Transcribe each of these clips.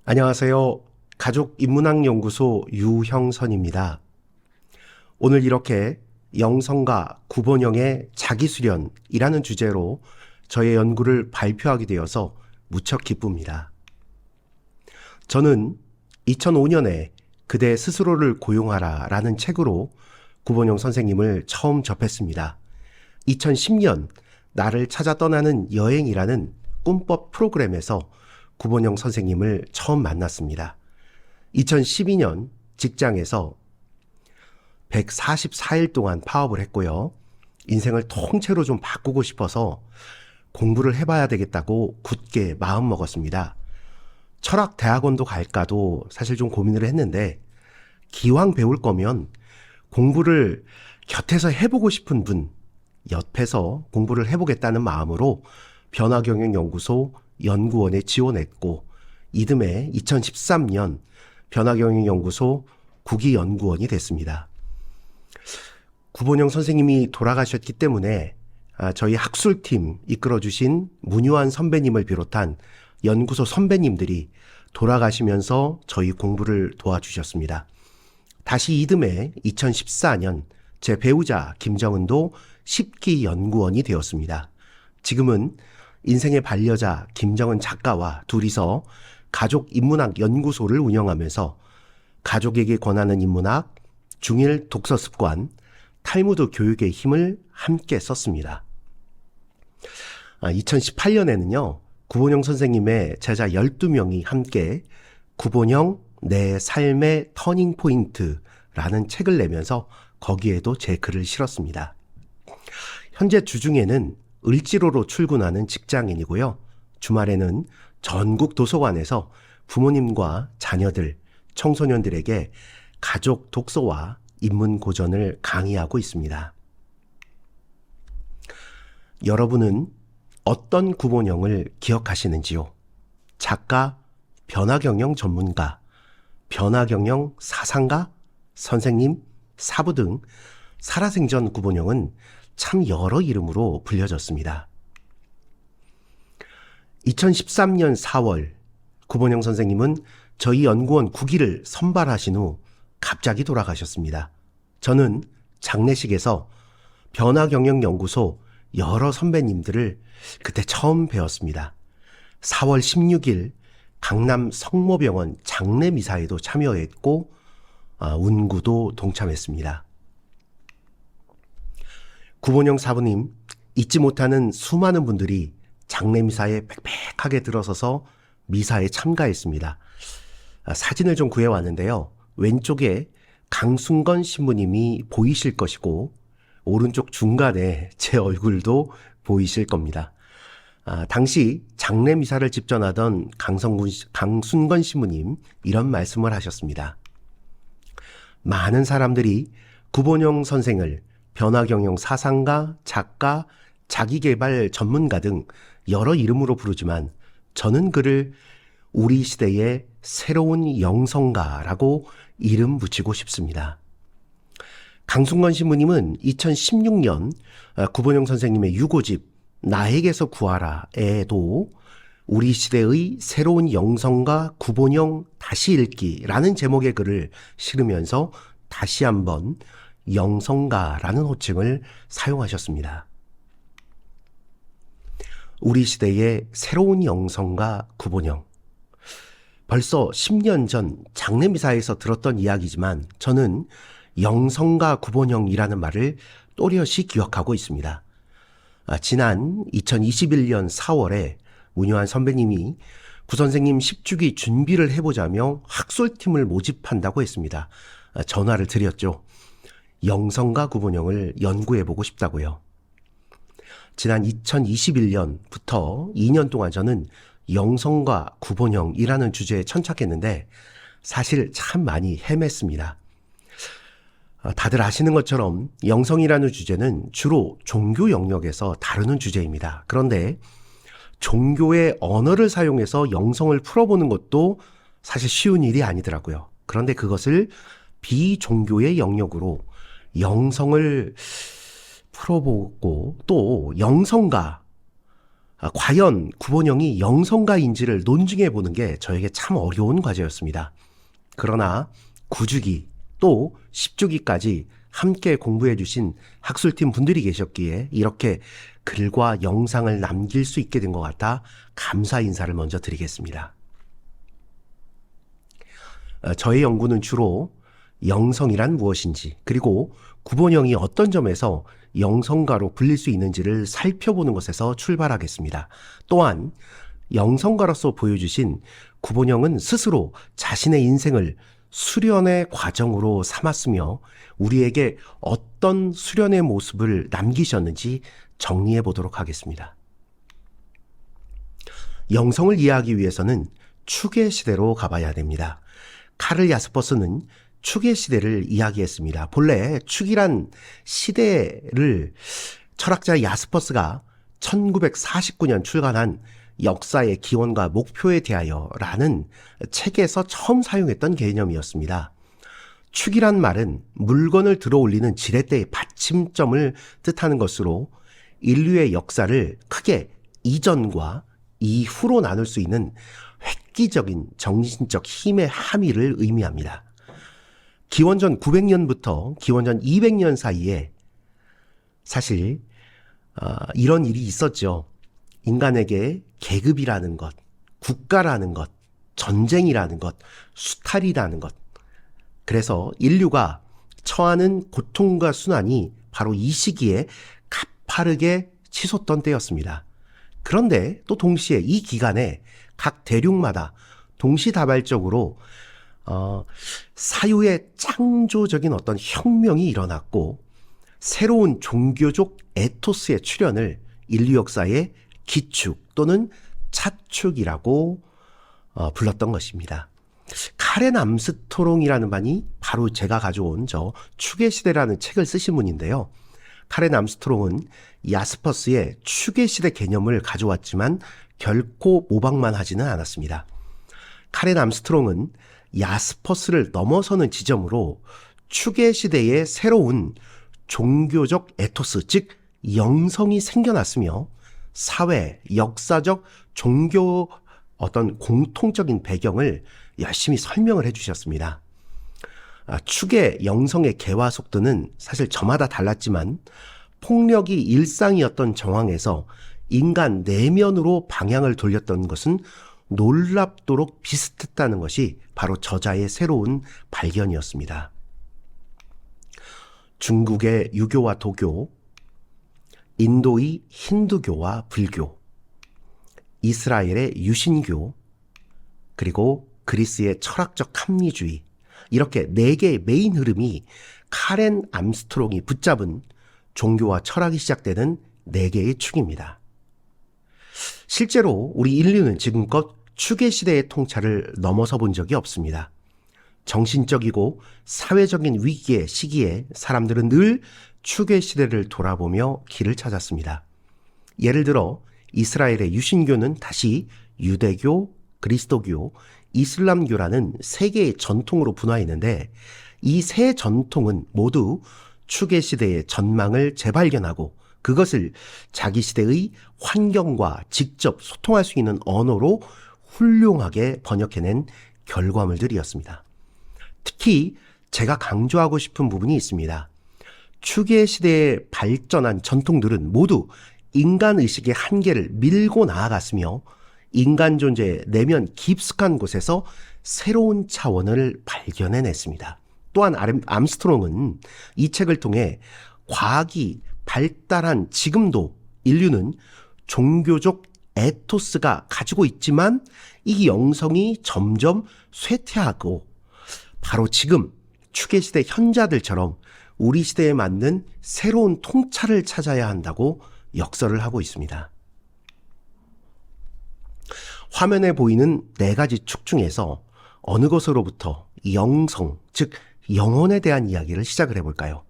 안녕하세요. 가족인문학연구소 유형선입니다. 오늘 이렇게 영성과 구본영의 자기수련이라는 주제로 저의 연구를 발표하게 되어서 무척 기쁩니다. 저는 2005년에 그대 스스로를 고용하라 라는 책으로 구본영 선생님을 처음 접했습니다. 2010년 나를 찾아 떠나는 여행이라는 꿈법 프로그램에서 구본영 선생님을 처음 만났습니다. 2012년 직장에서 144일 동안 파업을 했고요. 인생을 통째로 좀 바꾸고 싶어서 공부를 해봐야 되겠다고 굳게 마음먹었습니다. 철학 대학원도 갈까도 사실 좀 고민을 했는데 기왕 배울 거면 공부를 곁에서 해보고 싶은 분, 옆에서 공부를 해보겠다는 마음으로 변화경영연구소 연구원에 지원했고 이듬해 2013년 변화경영연구소 국위연구원이 됐습니다. 구본영 선생님이 돌아가셨기 때문에 저희 학술팀 이끌어주신 문유한 선배님을 비롯한 연구소 선배님들이 돌아가시면서 저희 공부를 도와주셨습니다. 다시 이듬해 2014년 제 배우자 김정은도 10기 연구원이 되었습니다. 지금은 인생의 반려자 김정은 작가와 둘이서 가족인문학 연구소를 운영하면서 가족에게 권하는 인문학, 중일 독서 습관, 탈무드 교육의 힘을 함께 썼습니다. 2018년에는요. 구본영 선생님의 제자 12명이 함께 구본영 내 삶의 터닝포인트라는 책을 내면서 거기에도 제 글을 실었습니다. 현재 주중에는 을지로로 출근하는 직장인이고요. 주말에는 전국 도서관에서 부모님과 자녀들, 청소년들에게 가족 독서와 인문 고전을 강의하고 있습니다. 여러분은 어떤 구본영을 기억하시는지요? 작가, 변화경영 전문가, 변화경영 사상가, 선생님, 사부 등 살아생전 구본영은 참 여러 이름으로 불려졌습니다. 2013년 4월 구본영 선생님은 저희 연구원 9기를 선발하신 후 갑자기 돌아가셨습니다. 저는 장례식에서 변화경영연구소 여러 선배님들을 그때 처음 뵈었습니다. 4월 16일 강남 성모병원 장례미사에도 참여했고 운구도 동참했습니다. 구본영 사부님, 잊지 못하는 수많은 분들이 장례미사에 빽빽하게 들어서서 미사에 참가했습니다. 사진을 좀 구해왔는데요. 왼쪽에 강순건 신부님이 보이실 것이고 오른쪽 중간에 제 얼굴도 보이실 겁니다. 당시 장례미사를 집전하던 강순건 신부님 이런 말씀을 하셨습니다. 많은 사람들이 구본영 선생을 변화경영 사상가, 작가, 자기개발 전문가 등 여러 이름으로 부르지만 저는 그를 우리 시대의 새로운 영성가라고 이름 붙이고 싶습니다. 강순건 신부님은 2016년 구본영 선생님의 유고집 나에게서 구하라에도 우리 시대의 새로운 영성가 구본영 다시 읽기라는 제목의 글을 실으면서 다시 한번 영성가라는 호칭을 사용하셨습니다. 우리 시대의 새로운 영성가 구본영. 벌써 10년 전 장례미사에서 들었던 이야기지만 저는 영성가 구본영이라는 말을 또렷이 기억하고 있습니다. 지난 2021년 4월에 문유한 선배님이 구선생님 10주기 준비를 해보자며 학술팀을 모집한다고 했습니다. 전화를 드렸죠. 영성가 구본영을 연구해보고 싶다고요. 지난 2021년부터 2년 동안 저는 영성가 구본영이라는 주제에 천착했는데 사실 참 많이 헤맸습니다. 다들 아시는 것처럼 영성이라는 주제는 주로 종교 영역에서 다루는 주제입니다. 그런데 종교의 언어를 사용해서 영성을 풀어보는 것도 사실 쉬운 일이 아니더라고요. 그런데 그것을 비종교의 영역으로 영성을 풀어보고 또 영성가, 과연 구본영이 영성가인지를 논증해 보는 게 저에게 참 어려운 과제였습니다. 그러나 9주기 또 10주기까지 함께 공부해 주신 학술팀 분들이 계셨기에 이렇게 글과 영상을 남길 수 있게 된 것 같아 감사 인사를 먼저 드리겠습니다. 저의 연구는 주로 영성이란 무엇인지, 그리고 구본영이 어떤 점에서 영성가로 불릴 수 있는지를 살펴보는 것에서 출발하겠습니다. 또한 영성가로서 보여주신 구본영은 스스로 자신의 인생을 수련의 과정으로 삼았으며 우리에게 어떤 수련의 모습을 남기셨는지 정리해 보도록 하겠습니다. 영성을 이해하기 위해서는 축의 시대로 가봐야 됩니다. 카를 야스퍼스는 축의 시대를 이야기했습니다. 본래 축이란 시대를 철학자 야스퍼스가 1949년 출간한 역사의 기원과 목표에 대하여 라는 책에서 처음 사용했던 개념이었습니다. 축이란 말은 물건을 들어 올리는 지렛대의 받침점을 뜻하는 것으로 인류의 역사를 크게 이전과 이후로 나눌 수 있는 획기적인 정신적 힘의 함의를 의미합니다. 기원전 900년부터 기원전 200년 사이에 사실 이런 일이 있었죠. 인간에게 계급이라는 것, 국가라는 것, 전쟁이라는 것, 수탈이라는 것. 그래서 인류가 처하는 고통과 순환이 바로 이 시기에 가파르게 치솟던 때였습니다. 그런데 또 동시에 이 기간에 각 대륙마다 동시다발적으로 사유의 창조적인 어떤 혁명이 일어났고 새로운 종교적 에토스의 출현을 인류 역사의 기축 또는 차축이라고 불렀던 것입니다. 카렌 암스트롱이라는 분이 바로 제가 가져온 저 축의 시대라는 책을 쓰신 분인데요. 카렌 암스트롱은 야스퍼스의 축의 시대 개념을 가져왔지만 결코 모방만 하지는 않았습니다. 카렌 암스트롱은 야스퍼스를 넘어서는 지점으로 축의 시대의 새로운 종교적 에토스, 즉 영성이 생겨났으며 사회, 역사적, 종교 어떤 공통적인 배경을 열심히 설명을 해주셨습니다. 축의 영성의 개화 속도는 사실 저마다 달랐지만 폭력이 일상이었던 정황에서 인간 내면으로 방향을 돌렸던 것은 놀랍도록 비슷했다는 것이 바로 저자의 새로운 발견이었습니다. 중국의 유교와 도교, 인도의 힌두교와 불교, 이스라엘의 유신교, 그리고 그리스의 철학적 합리주의, 이렇게 4개의 메인 흐름이 카렌 암스트롱이 붙잡은 종교와 철학이 시작되는 4개의 축입니다. 실제로 우리 인류는 지금껏 축의 시대의 통찰을 넘어서 본 적이 없습니다. 정신적이고 사회적인 위기의 시기에 사람들은 늘 축의 시대를 돌아보며 길을 찾았습니다. 예를 들어 이스라엘의 유신교는 다시 유대교, 그리스도교, 이슬람교라는 3개의 전통으로 분화했는데 이 세 전통은 모두 축의 시대의 전망을 재발견하고 그것을 자기 시대의 환경과 직접 소통할 수 있는 언어로 훌륭하게 번역해낸 결과물들이었습니다. 특히 제가 강조하고 싶은 부분이 있습니다. 축의 시대에 발전한 전통들은 모두 인간의식의 한계를 밀고 나아갔으며 인간 존재의 내면 깊숙한 곳에서 새로운 차원을 발견해냈습니다. 또한 암스트롱은 이 책을 통해 과학이 발달한 지금도 인류는 종교적 에토스가 가지고 있지만 이 영성이 점점 쇠퇴하고 바로 지금 축의 시대 현자들처럼 우리 시대에 맞는 새로운 통찰을 찾아야 한다고 역설을 하고 있습니다. 화면에 보이는 4가지 축 중에서 어느 것으로부터 영성, 즉 영혼에 대한 이야기를 시작을 해볼까요?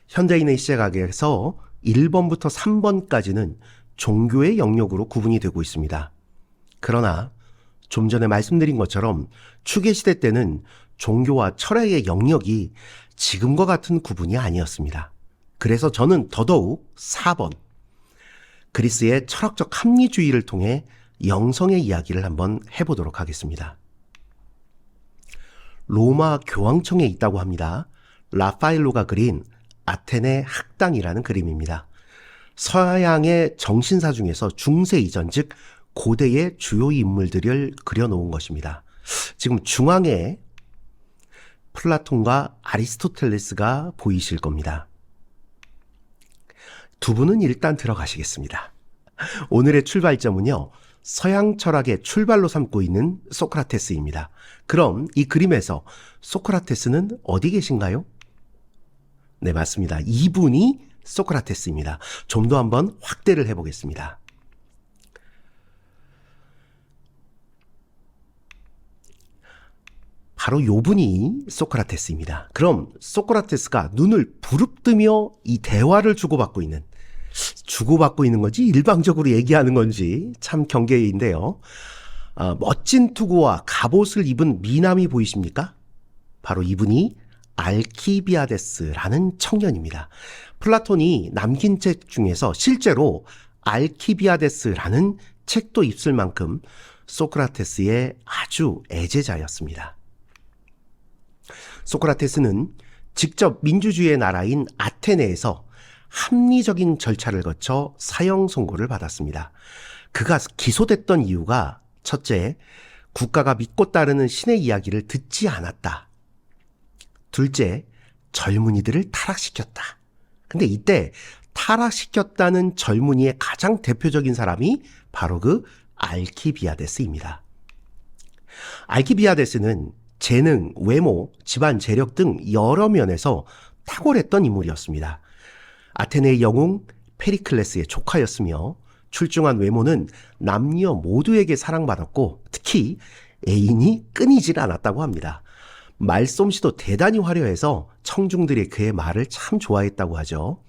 현대인의 시각에서 1번부터 3번까지는 종교의 영역으로 구분이 되고 있습니다. 그러나 좀 전에 말씀드린 것처럼 축의 시대 때는 종교와 철학의 영역이 지금과 같은 구분이 아니었습니다. 그래서 저는 더더욱 4번, 그리스의 철학적 합리주의를 통해 영성의 이야기를 한번 해보도록 하겠습니다. 로마 교황청에 있다고 합니다. 라파엘로가 그린 아테네 학당이라는 그림입니다. 서양의 정신사 중에서 중세 이전, 즉 고대의 주요 인물들을 그려놓은 것입니다. 지금 중앙에 플라톤과 아리스토텔레스가 보이실 겁니다. 두 분은 일단 들어가시겠습니다. 오늘의 출발점은요, 서양 철학의 출발로 삼고 있는 소크라테스입니다. 그럼 이 그림에서 소크라테스는 어디 계신가요? 네, 맞습니다. 이분이 소크라테스입니다. 좀 더 한번 확대를 해보겠습니다. 바로 요분이 소크라테스입니다. 그럼 소크라테스가 눈을 부릅뜨며 이 대화를 주고받고 있는 건지 일방적으로 얘기하는 건지 참 경계인데요. 멋진 투구와 갑옷을 입은 미남이 보이십니까? 바로 이분이 알키비아데스라는 청년입니다. 플라톤이 남긴 책 중에서 실제로 알키비아데스라는 책도 있을 만큼 소크라테스의 아주 애제자였습니다. 소크라테스는 직접 민주주의의 나라인 아테네에서 합리적인 절차를 거쳐 사형 선고를 받았습니다. 그가 기소됐던 이유가 첫째, 국가가 믿고 따르는 신의 이야기를 듣지 않았다. 둘째, 젊은이들을 타락시켰다. 근데 이때 타락시켰다는 젊은이의 가장 대표적인 사람이 바로 그 알키비아데스입니다. 알키비아데스는 재능, 외모, 집안 재력 등 여러 면에서 탁월했던 인물이었습니다. 아테네의 영웅 페리클레스의 조카였으며 출중한 외모는 남녀 모두에게 사랑받았고 특히 애인이 끊이질 않았다고 합니다. 말솜씨도 대단히 화려해서 청중들이 그의 말을 참 좋아했다고 하죠.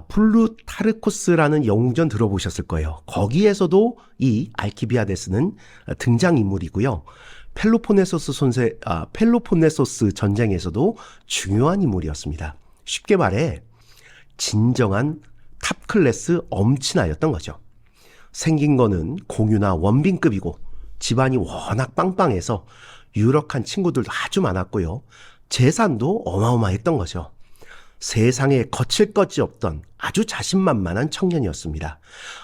플루타르코스라는 영웅전 들어보셨을 거예요. 거기에서도 이 알키비아데스는 등장인물이고요. 펠로폰네소스 전쟁에서도 중요한 인물이었습니다. 쉽게 말해 진정한 탑클래스 엄친아였던 거죠. 생긴 거는 공유나 원빈급이고 집안이 워낙 빵빵해서 유력한 친구들도 아주 많았고요. 재산도 어마어마했던 거죠. 세상에 거칠 것이 없던 아주 자신만만한 청년이었습니다.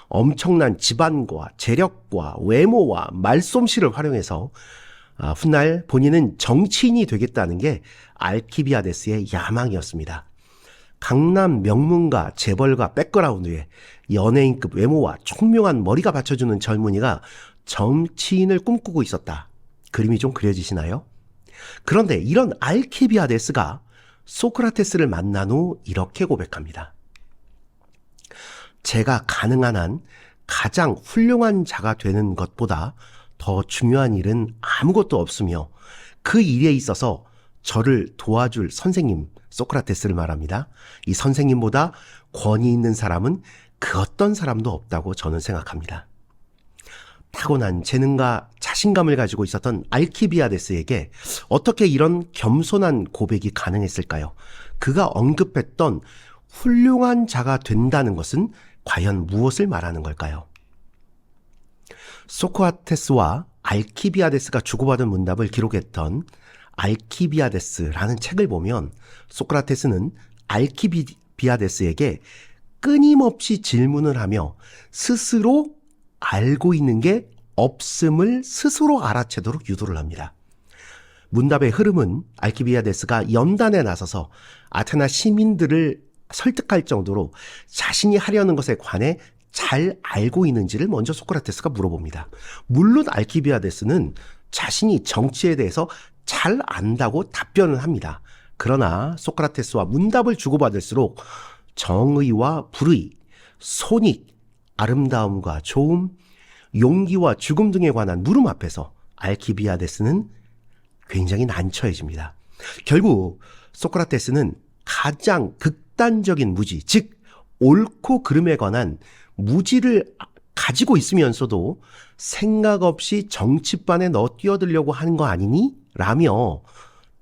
엄청난 집안과 재력과 외모와 말솜씨를 활용해서 훗날 본인은 정치인이 되겠다는 게 알키비아데스의 야망이었습니다. 강남 명문가 재벌가 백그라운드에 연예인급 외모와 총명한 머리가 받쳐주는 젊은이가 정치인을 꿈꾸고 있었다. 그림이 좀 그려지시나요? 그런데 이런 알키비아데스가 소크라테스를 만난 후 이렇게 고백합니다. 제가 가능한 한 가장 훌륭한 자가 되는 것보다 더 중요한 일은 아무것도 없으며 그 일에 있어서 저를 도와줄 선생님, 소크라테스를 말합니다. 이 선생님보다 권위 있는 사람은 그 어떤 사람도 없다고 저는 생각합니다. 타고난 재능과 자신감을 가지고 있었던 알키비아데스에게 어떻게 이런 겸손한 고백이 가능했을까요? 그가 언급했던 훌륭한 자가 된다는 것은 과연 무엇을 말하는 걸까요? 소크라테스와 알키비아데스가 주고받은 문답을 기록했던 알키비아데스라는 책을 보면 소크라테스는 알키비아데스에게 끊임없이 질문을 하며 스스로 알고 있는 게 없음을 스스로 알아채도록 유도를 합니다. 문답의 흐름은 알키비아데스가 연단에 나서서 아테나 시민들을 설득할 정도로 자신이 하려는 것에 관해 잘 알고 있는지를 먼저 소크라테스가 물어봅니다. 물론 알키비아데스는 자신이 정치에 대해서 잘 안다고 답변을 합니다. 그러나 소크라테스와 문답을 주고받을수록 정의와 불의, 손익, 아름다움과 좋음, 용기와 죽음 등에 관한 물음 앞에서 알키비아데스는 굉장히 난처해집니다. 결국 소크라테스는 가장 극단적인 무지, 즉 옳고 그름에 관한 무지를 가지고 있으면서도 생각 없이 정치판에 넣어 뛰어들려고 하는 거 아니니? 라며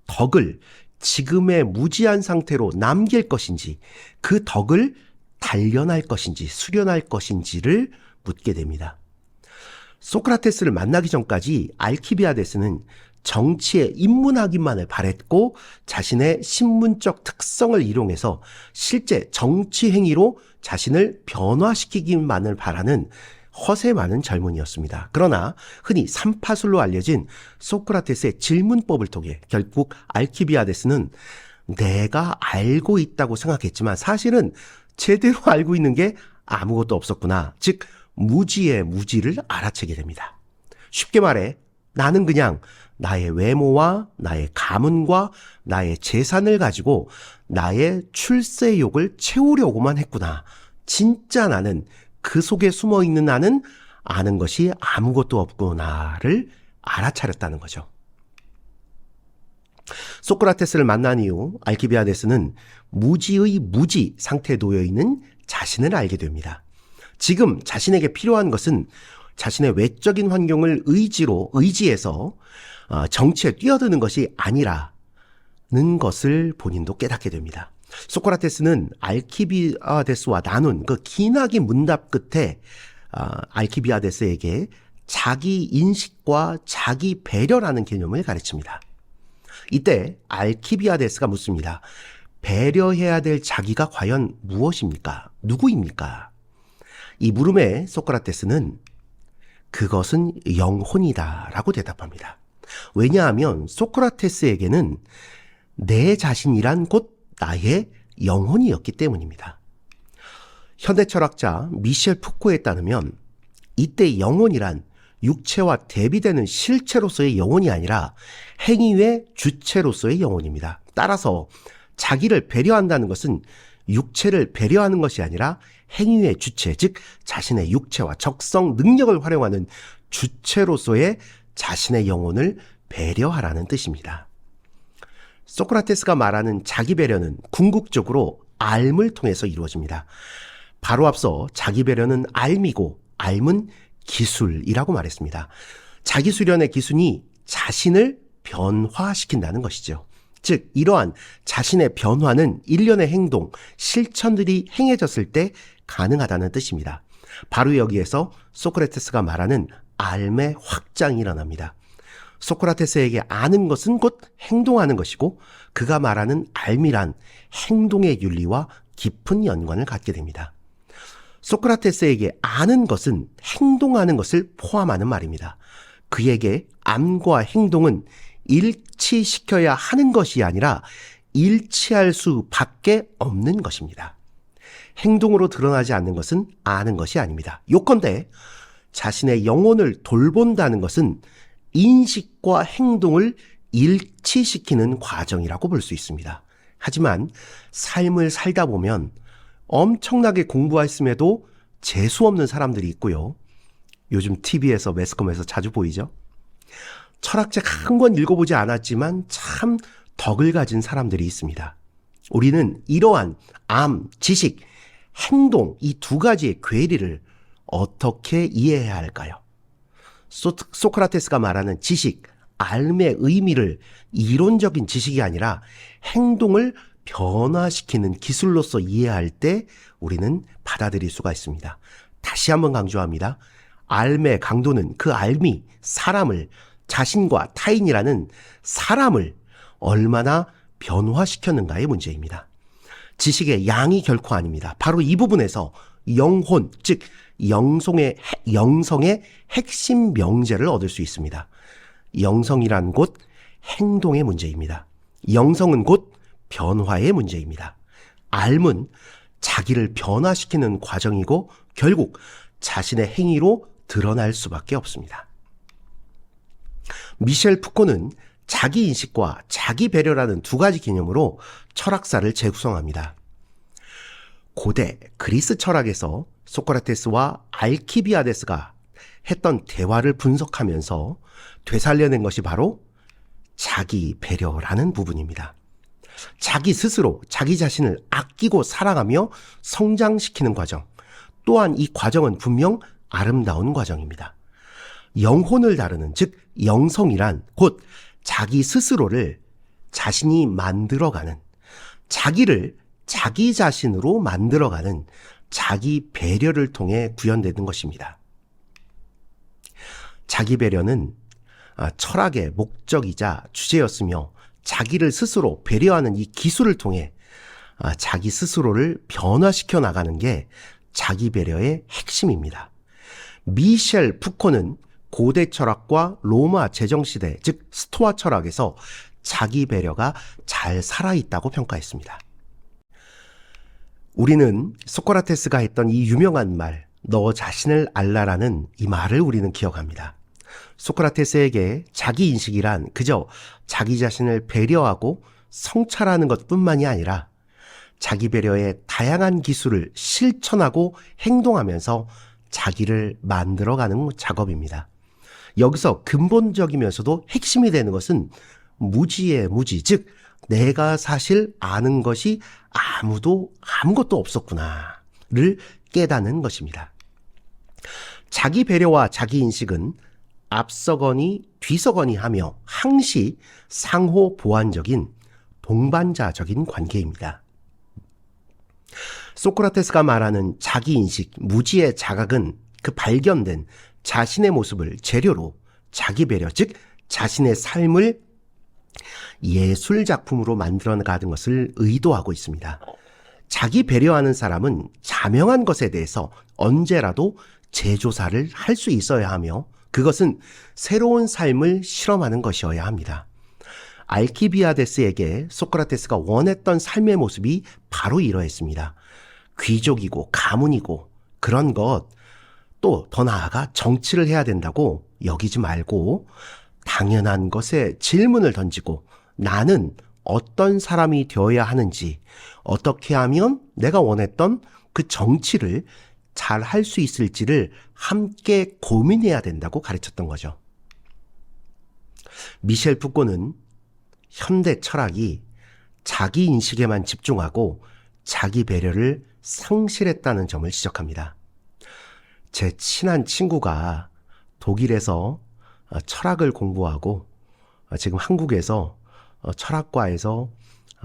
덕을 지금의 무지한 상태로 남길 것인지 그 덕을 단련할 것인지 수련할 것인지를 묻게 됩니다. 소크라테스를 만나기 전까지 알키비아데스는 정치에 입문하기만을 바랬고 자신의 신문적 특성을 이용해서 실제 정치 행위로 자신을 변화시키기만을 바라는 허세 많은 젊은이였습니다. 그러나 흔히 삼파술로 알려진 소크라테스의 질문법을 통해 결국 알키비아데스는 내가 알고 있다고 생각했지만 사실은 제대로 알고 있는 게 아무것도 없었구나. 즉 무지의 무지를 알아채게 됩니다. 쉽게 말해 나는 그냥 나의 외모와 나의 가문과 나의 재산을 가지고 나의 출세욕을 채우려고만 했구나. 진짜 나는 그 속에 숨어있는 나는 아는 것이 아무것도 없구나를 알아차렸다는 거죠. 소크라테스를 만난 이후 알키비아데스는 무지의 무지 상태에 놓여있는 자신을 알게 됩니다. 지금 자신에게 필요한 것은 자신의 외적인 환경을 의지해서 정치에 뛰어드는 것이 아니라는 것을 본인도 깨닫게 됩니다. 소크라테스는 알키비아데스와 나눈 그 기나긴 문답 끝에 알키비아데스에게 자기 인식과 자기 배려라는 개념을 가르칩니다. 이때 알키비아데스가 묻습니다. 배려해야 될 자기가 과연 무엇입니까? 누구입니까? 이 물음에 소크라테스는 그것은 영혼이다 라고 대답합니다. 왜냐하면 소크라테스에게는 내 자신이란 곧 나의 영혼이었기 때문입니다. 현대 철학자 미셸 푸코에 따르면 이때 영혼이란 육체와 대비되는 실체로서의 영혼이 아니라 행위의 주체로서의 영혼입니다. 따라서 자기를 배려한다는 것은 육체를 배려하는 것이 아니라 행위의 주체, 즉 자신의 육체와 적성, 능력을 활용하는 주체로서의 자신의 영혼을 배려하라는 뜻입니다. 소크라테스가 말하는 자기 배려는 궁극적으로 알을 통해서 이루어집니다. 바로 앞서 자기 배려는 알미고 알은 기술이라고 말했습니다. 자기 수련의 기술이 자신을 변화시킨다는 것이죠. 즉 이러한 자신의 변화는 일련의 행동, 실천들이 행해졌을 때 가능하다는 뜻입니다. 바로 여기에서 소크라테스가 말하는 알의 확장이 일어납니다. 소크라테스에게 아는 것은 곧 행동하는 것이고 그가 말하는 알미란 행동의 윤리와 깊은 연관을 갖게 됩니다. 소크라테스에게 아는 것은 행동하는 것을 포함하는 말입니다. 그에게 암과 행동은 일치시켜야 하는 것이 아니라 일치할 수밖에 없는 것입니다. 행동으로 드러나지 않는 것은 아는 것이 아닙니다. 요컨대 자신의 영혼을 돌본다는 것은 인식과 행동을 일치시키는 과정이라고 볼 수 있습니다. 하지만 삶을 살다 보면 엄청나게 공부했음에도 재수없는 사람들이 있고요. 요즘 TV에서 매스컴에서 자주 보이죠. 철학책 한 권 읽어보지 않았지만 참 덕을 가진 사람들이 있습니다. 우리는 이러한 암, 지식, 행동 이 두 가지의 괴리를 어떻게 이해해야 할까요? 소크라테스가 말하는 지식, 알의 의미를 이론적인 지식이 아니라 행동을 변화시키는 기술로서 이해할 때 우리는 받아들일 수가 있습니다. 다시 한번 강조합니다. 알의 강도는 그 알미, 사람을, 자신과 타인이라는 사람을 얼마나 변화시켰는가의 문제입니다. 지식의 양이 결코 아닙니다. 바로 이 부분에서 영혼, 즉 영성의 핵심 명제를 얻을 수 있습니다. 영성이란 곧 행동의 문제입니다. 영성은 곧 변화의 문제입니다. 알은 자기를 변화시키는 과정이고 결국 자신의 행위로 드러날 수밖에 없습니다. 미셸 푸코는 자기인식과 자기 배려라는 두 가지 개념으로 철학사를 재구성합니다. 고대 그리스 철학에서 소크라테스와 알키비아데스가 했던 대화를 분석하면서 되살려낸 것이 바로 자기 배려라는 부분입니다. 자기 스스로 자기 자신을 아끼고 사랑하며 성장시키는 과정, 또한 이 과정은 분명 아름다운 과정입니다. 영혼을 다루는, 즉 영성이란 곧 자기 스스로를 자신이 만들어가는, 자기를 자기 자신으로 만들어가는 자기 배려를 통해 구현되는 것입니다. 자기 배려는 철학의 목적이자 주제였으며 자기를 스스로 배려하는 이 기술을 통해 자기 스스로를 변화시켜 나가는 게 자기 배려의 핵심입니다. 미셸 푸코는 고대 철학과 로마 제정시대, 즉 스토아 철학에서 자기 배려가 잘 살아있다고 평가했습니다. 우리는 소크라테스가 했던 이 유명한 말, 너 자신을 알라라는 이 말을 우리는 기억합니다. 소크라테스에게 자기인식이란 그저 자기 자신을 배려하고 성찰하는 것뿐만이 아니라 자기 배려의 다양한 기술을 실천하고 행동하면서 자기를 만들어가는 작업입니다. 여기서 근본적이면서도 핵심이 되는 것은 무지의 무지, 즉 내가 사실 아는 것이 아무것도 없었구나를 깨닫는 것입니다. 자기 배려와 자기 인식은 앞서거니 뒤서거니 하며 항시 상호 보완적인 동반자적인 관계입니다. 소크라테스가 말하는 자기 인식, 무지의 자각은 그 발견된 자신의 모습을 재료로 자기 배려, 즉 자신의 삶을 예술 작품으로 만들어가는 것을 의도하고 있습니다. 자기 배려하는 사람은 자명한 것에 대해서 언제라도 재조사를 할 수 있어야 하며 그것은 새로운 삶을 실험하는 것이어야 합니다. 알키비아데스에게 소크라테스가 원했던 삶의 모습이 바로 이러했습니다. 귀족이고 가문이고 그런 것, 또 더 나아가 정치를 해야 된다고 여기지 말고 당연한 것에 질문을 던지고 나는 어떤 사람이 되어야 하는지, 어떻게 하면 내가 원했던 그 정치를 잘 할 수 있을지를 함께 고민해야 된다고 가르쳤던 거죠. 미셸 푸코는 현대 철학이 자기 인식에만 집중하고 자기 배려를 상실했다는 점을 지적합니다. 제 친한 친구가 독일에서 철학을 공부하고 지금 한국에서 철학과에서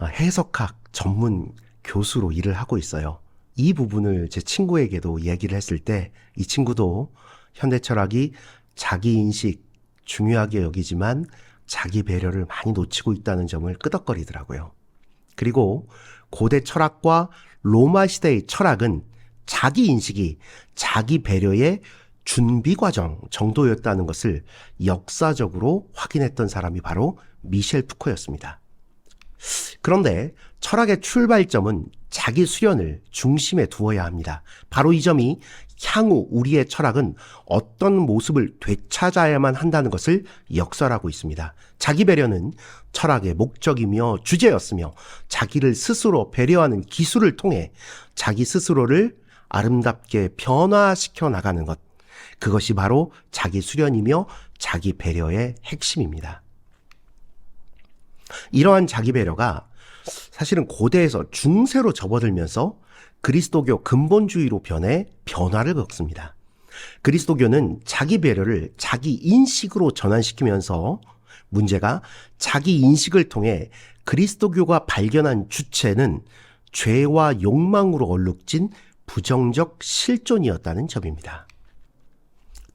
해석학 전문 교수로 일을 하고 있어요. 이 부분을 제 친구에게도 얘기를 했을 때 이 친구도 현대 철학이 자기 인식 중요하게 여기지만 자기 배려를 많이 놓치고 있다는 점을 끄덕거리더라고요. 그리고 고대 철학과 로마 시대의 철학은 자기 인식이 자기 배려의 준비 과정 정도였다는 것을 역사적으로 확인했던 사람이 바로 미셸 푸코였습니다. 그런데 철학의 출발점은 자기 수련을 중심에 두어야 합니다. 바로 이 점이 향후 우리의 철학은 어떤 모습을 되찾아야만 한다는 것을 역설하고 있습니다. 자기 배려는 철학의 목적이며 주제였으며 자기를 스스로 배려하는 기술을 통해 자기 스스로를 아름답게 변화시켜 나가는 것, 그것이 바로 자기 수련이며 자기 배려의 핵심입니다. 이러한 자기 배려가 사실은 고대에서 중세로 접어들면서 그리스도교 근본주의로 변해 변화를 겪습니다. 그리스도교는 자기 배려를 자기 인식으로 전환시키면서 문제가 자기 인식을 통해 그리스도교가 발견한 주체는 죄와 욕망으로 얼룩진 부정적 실존이었다는 점입니다.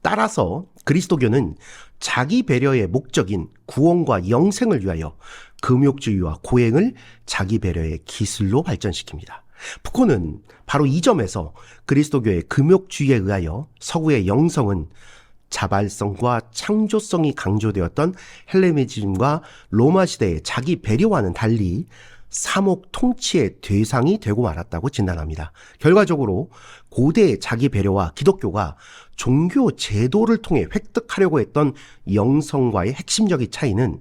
따라서 그리스도교는 자기 배려의 목적인 구원과 영생을 위하여 금욕주의와 고행을 자기 배려의 기술로 발전시킵니다. 푸코는 바로 이 점에서 그리스도교의 금욕주의에 의하여 서구의 영성은 자발성과 창조성이 강조되었던 헬레니즘과 로마 시대의 자기 배려와는 달리 사목 통치의 대상이 되고 말았다고 진단합니다. 결과적으로 고대의 자기 배려와 기독교가 종교 제도를 통해 획득하려고 했던 영성과의 핵심적인 차이는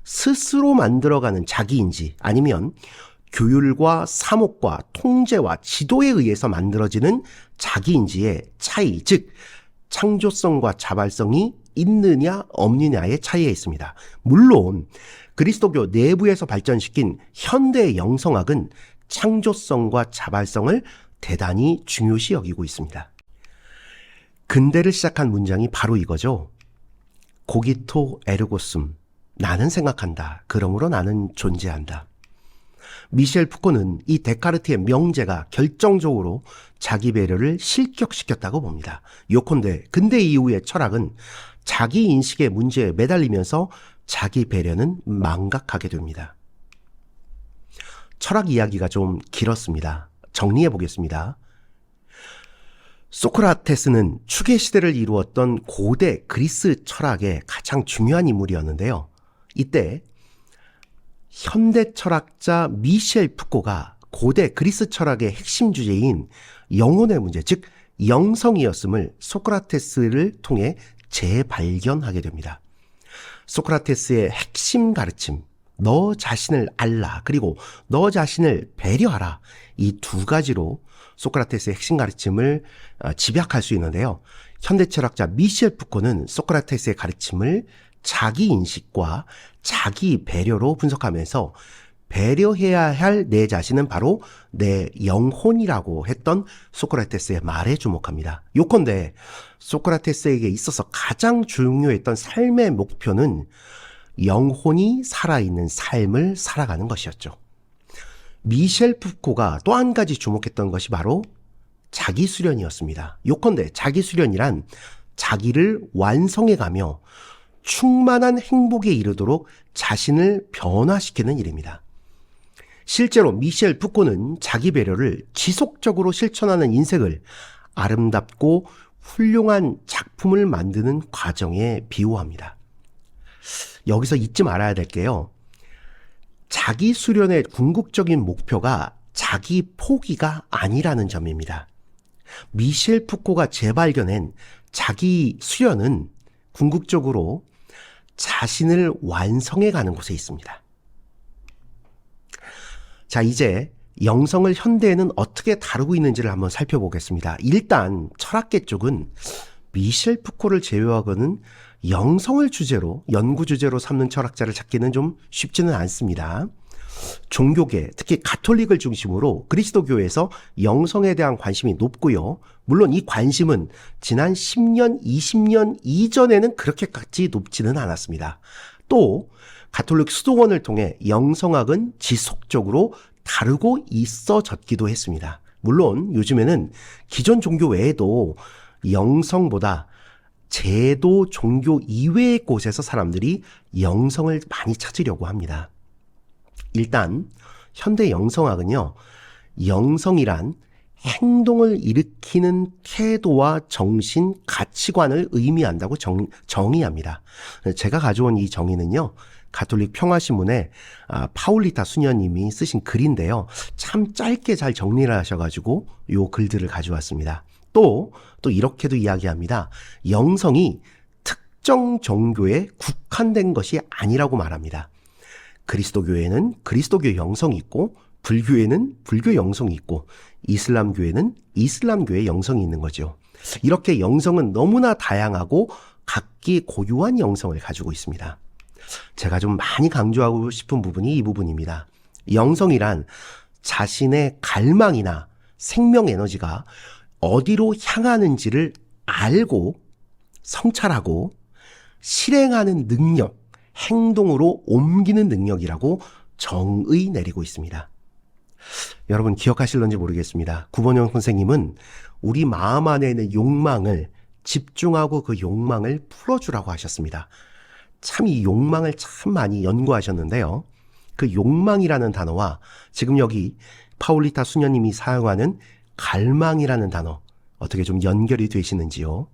스스로 만들어가는 자기인지 아니면 규율과 사목과 통제와 지도에 의해서 만들어지는 자기인지의 차이, 즉 창조성과 자발성이 있느냐 없느냐의 차이에 있습니다. 물론 그리스도교 내부에서 발전시킨 현대의 영성학은 창조성과 자발성을 대단히 중요시 여기고 있습니다. 근대를 시작한 문장이 바로 이거죠. 코기토 에르고 숨. 나는 생각한다. 그러므로 나는 존재한다. 미셸 푸코는 이 데카르트의 명제가 결정적으로 자기 배려를 실격시켰다고 봅니다. 요컨대 근대 이후의 철학은 자기 인식의 문제에 매달리면서 자기 배려는 망각하게 됩니다. 철학 이야기가 좀 길었습니다. 정리해 보겠습니다. 소크라테스는 추계 시대를 이루었던 고대 그리스 철학의 가장 중요한 인물이었는데요. 이때 현대 철학자 미셸 푸코가 고대 그리스 철학의 핵심 주제인 영혼의 문제, 즉 영성이었음을 소크라테스를 통해 재발견하게 됩니다. 소크라테스의 핵심 가르침, 너 자신을 알라, 그리고 너 자신을 배려하라, 이 두 가지로 소크라테스의 핵심 가르침을 집약할 수 있는데요. 현대 철학자 미셸 푸코는 소크라테스의 가르침을 자기 인식과 자기 배려로 분석하면서 배려해야 할 내 자신은 바로 내 영혼이라고 했던 소크라테스의 말에 주목합니다. 요컨대 소크라테스에게 있어서 가장 중요했던 삶의 목표는 영혼이 살아있는 삶을 살아가는 것이었죠. 미셸 푸코가 또 한 가지 주목했던 것이 바로 자기 수련이었습니다. 요컨대 자기 수련이란 자기를 완성해가며 충만한 행복에 이르도록 자신을 변화시키는 일입니다. 실제로 미셸 푸코는 자기 배려를 지속적으로 실천하는 인생을 아름답고 훌륭한 작품을 만드는 과정에 비유합니다. 여기서 잊지 말아야 될 게요. 자기 수련의 궁극적인 목표가 자기 포기가 아니라는 점입니다. 미셸 푸코가 재발견한 자기 수련은 궁극적으로 자신을 완성해 가는 곳에 있습니다. 자, 이제 영성을 현대에는 어떻게 다루고 있는지를 한번 살펴보겠습니다. 일단 철학계 쪽은 미셸 푸코를 제외하고는 영성을 주제로, 연구 주제로 삼는 철학자를 찾기는 좀 쉽지는 않습니다. 종교계, 특히 가톨릭을 중심으로 그리스도교에서 영성에 대한 관심이 높고요. 물론 이 관심은 지난 10년, 20년 이전에는 그렇게까지 높지는 않았습니다. 또 가톨릭 수도원을 통해 영성학은 지속적으로 다루고 있어졌기도 했습니다. 물론 요즘에는 기존 종교 외에도 영성보다 제도 종교 이외의 곳에서 사람들이 영성을 많이 찾으려고 합니다. 일단 현대 영성학은요, 영성이란 행동을 일으키는 태도와 정신, 가치관을 의미한다고 정의합니다. 제가 가져온 이 정의는요, 가톨릭 평화신문에 파울리타 수녀님이 쓰신 글인데요. 참 짧게 잘 정리를 하셔가지고 요 글들을 가져왔습니다. 또 이렇게도 이야기합니다. 영성이 특정 종교에 국한된 것이 아니라고 말합니다. 그리스도교에는 그리스도교 영성이 있고, 불교에는 불교 영성이 있고, 이슬람교에는 이슬람교의 영성이 있는 거죠. 이렇게 영성은 너무나 다양하고 각기 고유한 영성을 가지고 있습니다. 제가 좀 많이 강조하고 싶은 부분이 이 부분입니다. 영성이란 자신의 갈망이나 생명 에너지가 어디로 향하는지를 알고 성찰하고 실행하는 능력, 행동으로 옮기는 능력이라고 정의 내리고 있습니다. 여러분 기억하실런지 모르겠습니다. 구본영 선생님은 우리 마음 안에 있는 욕망을 집중하고 그 욕망을 풀어주라고 하셨습니다. 참 이 욕망을 참 많이 연구하셨는데요. 그 욕망이라는 단어와 지금 여기 파울리타 수녀님이 사용하는 갈망이라는 단어, 어떻게 좀 연결이 되시는지요?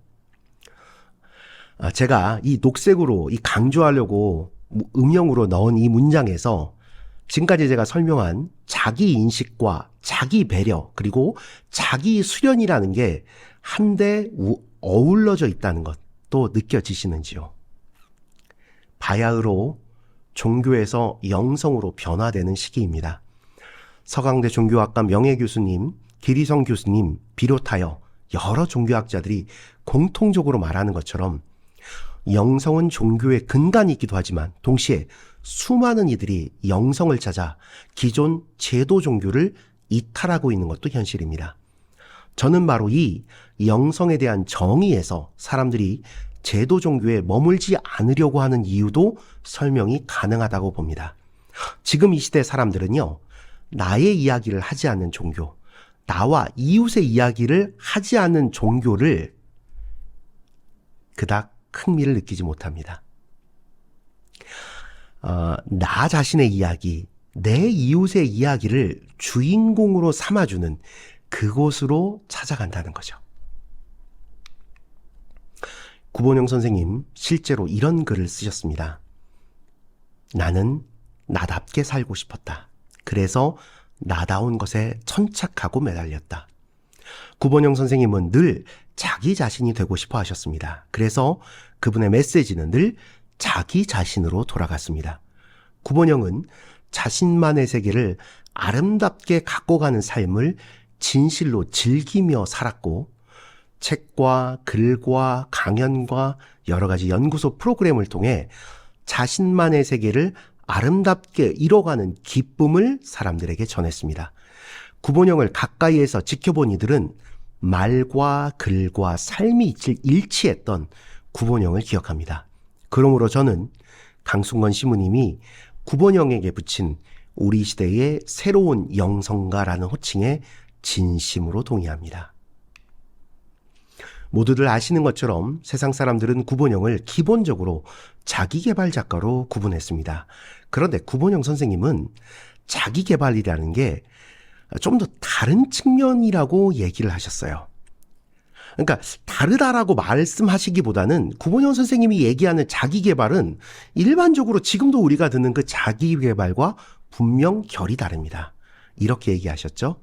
제가 이 녹색으로 이 강조하려고 음영으로 넣은 이 문장에서 지금까지 제가 설명한 자기 인식과 자기 배려, 그리고 자기 수련이라는 게 한데 어울러져 있다는 것도 느껴지시는지요? 바야흐로 종교에서 영성으로 변화되는 시기입니다. 서강대 종교학과 명예교수님, 기리성 교수님 비롯하여 여러 종교학자들이 공통적으로 말하는 것처럼 영성은 종교의 근간이기도 하지만 동시에 수많은 이들이 영성을 찾아 기존 제도 종교를 이탈하고 있는 것도 현실입니다. 저는 바로 이 영성에 대한 정의에서 사람들이 제도 종교에 머물지 않으려고 하는 이유도 설명이 가능하다고 봅니다. 지금 이 시대 사람들은요, 나의 이야기를 하지 않는 종교, 나와 이웃의 이야기를 하지 않는 종교를 그닥 흥미를 느끼지 못합니다. 나 자신의 이야기, 내 이웃의 이야기를 주인공으로 삼아주는 그곳으로 찾아간다는 거죠. 구본영 선생님 실제로 이런 글을 쓰셨습니다. 나는 나답게 살고 싶었다. 그래서 나다운 것에 천착하고 매달렸다. 구본영 선생님은 늘 자기 자신이 되고 싶어 하셨습니다. 그래서 그분의 메시지는 늘 자기 자신으로 돌아갔습니다. 구본영은 자신만의 세계를 아름답게 갖고 가는 삶을 진실로 즐기며 살았고, 책과 글과 강연과 여러 가지 연구소 프로그램을 통해 자신만의 세계를 아름답게 이뤄가는 기쁨을 사람들에게 전했습니다. 구본영을 가까이에서 지켜본 이들은 말과 글과 삶이 일치했던 구본영을 기억합니다. 그러므로 저는 강순건 시무님이 구본영에게 붙인 우리 시대의 새로운 영성가라는 호칭에 진심으로 동의합니다. 모두들 아시는 것처럼 세상 사람들은 구본영을 기본적으로 자기계발 작가로 구분했습니다. 그런데 구본영 선생님은 자기계발이라는 게 좀 더 다른 측면이라고 얘기를 하셨어요. 그러니까 다르다라고 말씀하시기보다는 구본영 선생님이 얘기하는 자기계발은 일반적으로 지금도 우리가 듣는 그 자기계발과 분명 결이 다릅니다. 이렇게 얘기하셨죠.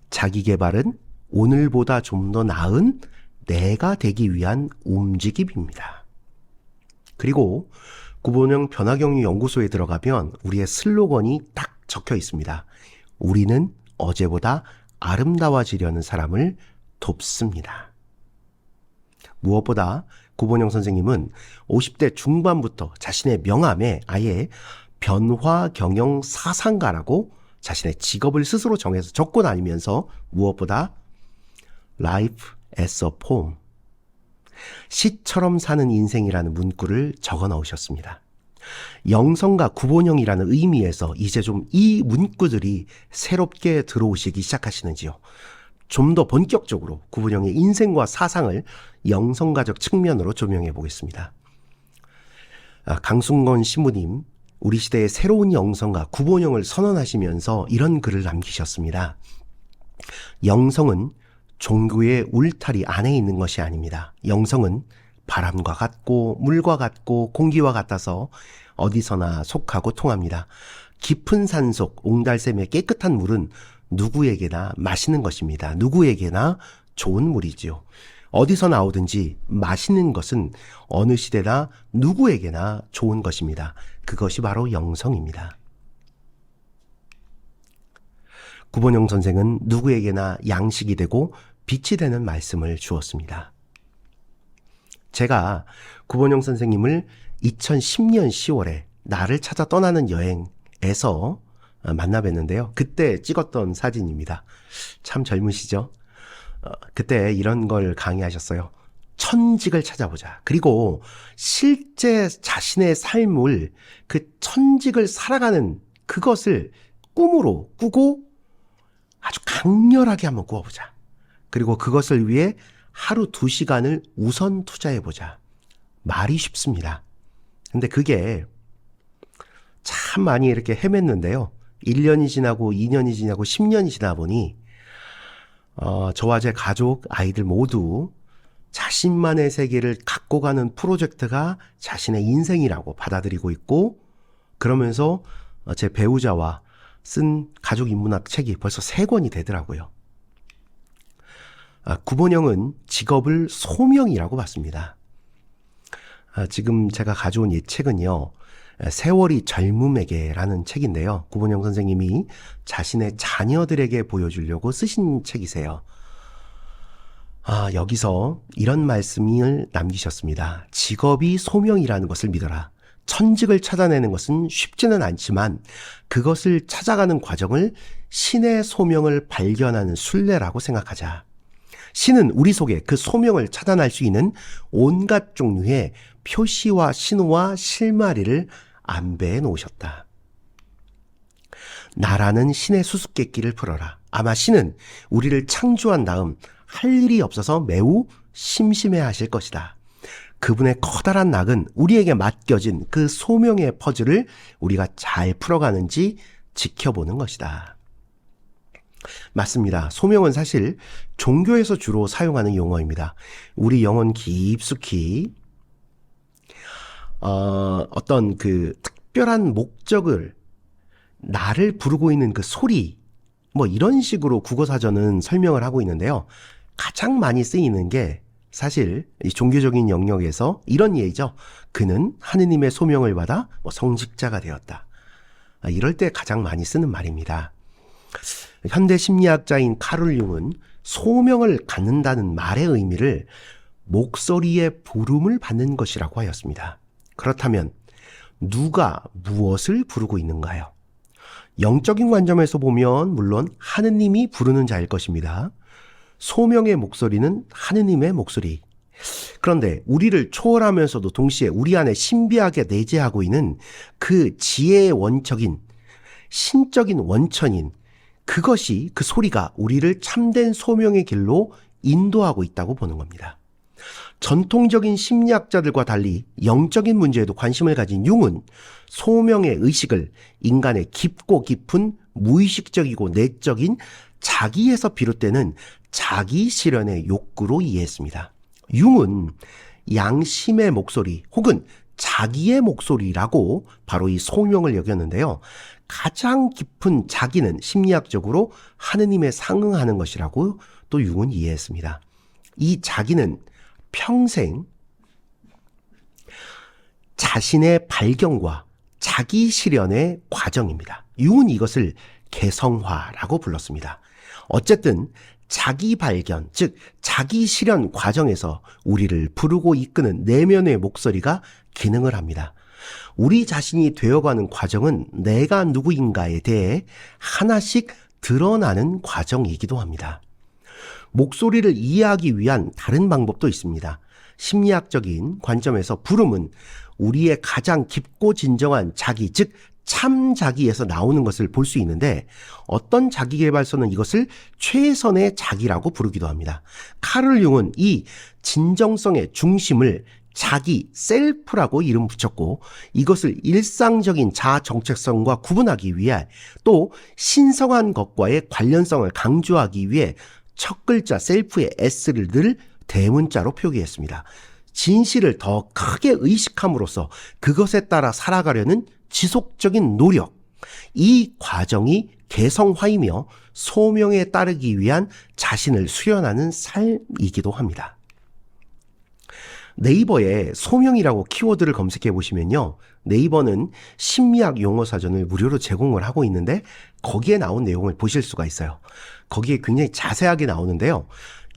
자기계발은 오늘보다 좀 더 나은 내가 되기 위한 움직임입니다. 그리고 구본영 변화경유 연구소에 들어가면 우리의 슬로건이 딱 적혀 있습니다. 우리는 어제보다 아름다워지려는 사람을 돕습니다. 무엇보다 구본영 선생님은 50대 중반부터 자신의 명함에 아예 변화 경영 사상가라고 자신의 직업을 스스로 정해서 적고 다니면서 무엇보다 Life as a poem, 시처럼 사는 인생이라는 문구를 적어 넣으셨습니다. 영성가 구본영이라는 의미에서 이제 좀 이 문구들이 새롭게 들어오시기 시작하시는지요. 좀 더 본격적으로 구본영의 인생과 사상을 영성가적 측면으로 조명해 보겠습니다. 강순건 신부님, 우리 시대의 새로운 영성가 구본영을 선언하시면서 이런 글을 남기셨습니다. 영성은 종교의 울타리 안에 있는 것이 아닙니다. 영성은 바람과 같고 물과 같고 공기와 같아서 어디서나 속하고 통합니다. 깊은 산속 옹달샘의 깨끗한 물은 누구에게나 마시는 것입니다. 누구에게나 좋은 물이지요. 어디서 나오든지 마시는 것은 어느 시대나 누구에게나 좋은 것입니다. 그것이 바로 영성입니다. 구본영 선생은 누구에게나 양식이 되고 빛이 되는 말씀을 주었습니다. 제가 구본영 선생님을 2010년 10월에 나를 찾아 떠나는 여행에서 만나 뵀는데요. 그때 찍었던 사진입니다. 참 젊으시죠? 그때 이런 걸 강의하셨어요. 천직을 찾아보자. 그리고 실제 자신의 삶을 그 천직을 살아가는 그것을 꿈으로 꾸고 아주 강렬하게 한번 꾸어보자. 그리고 그것을 위해 하루 2시간을 우선 투자해보자. 말이 쉽습니다. 근데 그게 참 많이 이렇게 헤맸는데요. 1년이 지나고 2년이 지나고 10년이 지나 보니 저와 제 가족, 아이들 모두 자신만의 세계를 갖고 가는 프로젝트가 자신의 인생이라고 받아들이고 있고, 그러면서 제 배우자와 쓴 가족 인문학 책이 벌써 3권이 되더라고요. 구본영은 직업을 소명이라고 봤습니다. 지금 제가 가져온 이 책은요, 세월이 젊음에게라는 책인데요. 구본영 선생님이 자신의 자녀들에게 보여주려고 쓰신 책이세요. 여기서 이런 말씀을 남기셨습니다. 직업이 소명이라는 것을 믿어라. 천직을 찾아내는 것은 쉽지는 않지만 그것을 찾아가는 과정을 신의 소명을 발견하는 순례라고 생각하자. 신은 우리 속에 그 소명을 찾아낼 수 있는 온갖 종류의 표시와 신호와 실마리를 안배해 놓으셨다. 나라는 신의 수수께끼를 풀어라. 아마 신은 우리를 창조한 다음 할 일이 없어서 매우 심심해 하실 것이다. 그분의 커다란 낙은 우리에게 맡겨진 그 소명의 퍼즐을 우리가 잘 풀어가는지 지켜보는 것이다. 맞습니다. 소명은 사실 종교에서 주로 사용하는 용어입니다. 우리 영혼 깊숙이 어떤 그 특별한 목적을 나를 부르고 있는 그 소리 뭐 이런 식으로 국어사전은 설명을 하고 있는데요. 가장 많이 쓰이는 게 사실 이 종교적인 영역에서 이런 예이죠. 그는 하느님의 소명을 받아 성직자가 되었다. 이럴 때 가장 많이 쓰는 말입니다. 현대 심리학자인 카를 융은 소명을 갖는다는 말의 의미를 목소리의 부름을 받는 것이라고 하였습니다. 그렇다면 누가 무엇을 부르고 있는가요? 영적인 관점에서 보면 물론 하느님이 부르는 자일 것입니다. 소명의 목소리는 하느님의 목소리. 그런데 우리를 초월하면서도 동시에 우리 안에 신비하게 내재하고 있는 그 지혜의 원척인 신적인 원천인 그것이 그 소리가 우리를 참된 소명의 길로 인도하고 있다고 보는 겁니다. 전통적인 심리학자들과 달리 영적인 문제에도 관심을 가진 융은 소명의 의식을 인간의 깊고 깊은 무의식적이고 내적인 자기에서 비롯되는 자기 실현의 욕구로 이해했습니다. 융은 양심의 목소리 혹은 자기의 목소리라고 바로 이 소명을 여겼는데요. 가장 깊은 자기는 심리학적으로 하느님에 상응하는 것이라고 또 융은 이해했습니다. 이 자기는 평생 자신의 발견과 자기 실현의 과정입니다. 융은 이것을 개성화라고 불렀습니다. 어쨌든 자기 발견, 즉 자기 실현 과정에서 우리를 부르고 이끄는 내면의 목소리가 기능을 합니다. 우리 자신이 되어가는 과정은 내가 누구인가에 대해 하나씩 드러나는 과정이기도 합니다. 목소리를 이해하기 위한 다른 방법도 있습니다. 심리학적인 관점에서 부름은 우리의 가장 깊고 진정한 자기, 즉 참 자기에서 나오는 것을 볼 수 있는데 어떤 자기계발서는 이것을 최선의 자기라고 부르기도 합니다. 카를 융은 이 진정성의 중심을 자기, 셀프라고 이름 붙였고 이것을 일상적인 자아 정체성과 구분하기 위해 또 신성한 것과의 관련성을 강조하기 위해 첫 글자 셀프의 S를 늘 대문자로 표기했습니다. 진실을 더 크게 의식함으로써 그것에 따라 살아가려는 지속적인 노력, 이 과정이 개성화이며 소명에 따르기 위한 자신을 수련하는 삶이기도 합니다. 네이버에 소명이라고 키워드를 검색해 보시면요. 네이버는 심리학 용어 사전을 무료로 제공을 하고 있는데 거기에 나온 내용을 보실 수가 있어요. 거기에 굉장히 자세하게 나오는데요.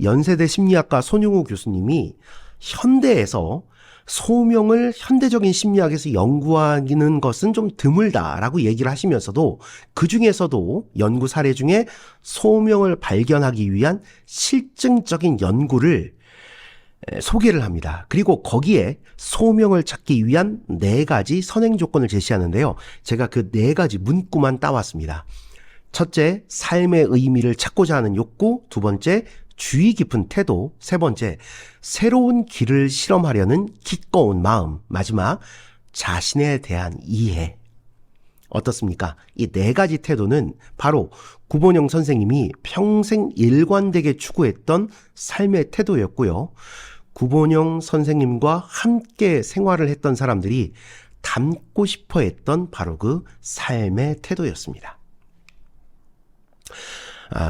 연세대 심리학과 손용우 교수님이 현대에서 소명을 현대적인 심리학에서 연구하는 것은 좀 드물다라고 얘기를 하시면서도 그 중에서도 연구 사례 중에 소명을 발견하기 위한 실증적인 연구를 소개를 합니다. 그리고 거기에 소명을 찾기 위한 4가지 선행 조건을 제시하는데요. 제가 그 4가지 문구만 따왔습니다. 첫째, 삶의 의미를 찾고자 하는 욕구. 2번째, 주의 깊은 태도. 3번째, 새로운 길을 실험하려는 기꺼운 마음. 마지막, 자신에 대한 이해. 어떻습니까? 이 4가지 태도는 바로 구본영 선생님이 평생 일관되게 추구했던 삶의 태도였고요. 구본영 선생님과 함께 생활을 했던 사람들이 닮고 싶어 했던 바로 그 삶의 태도였습니다.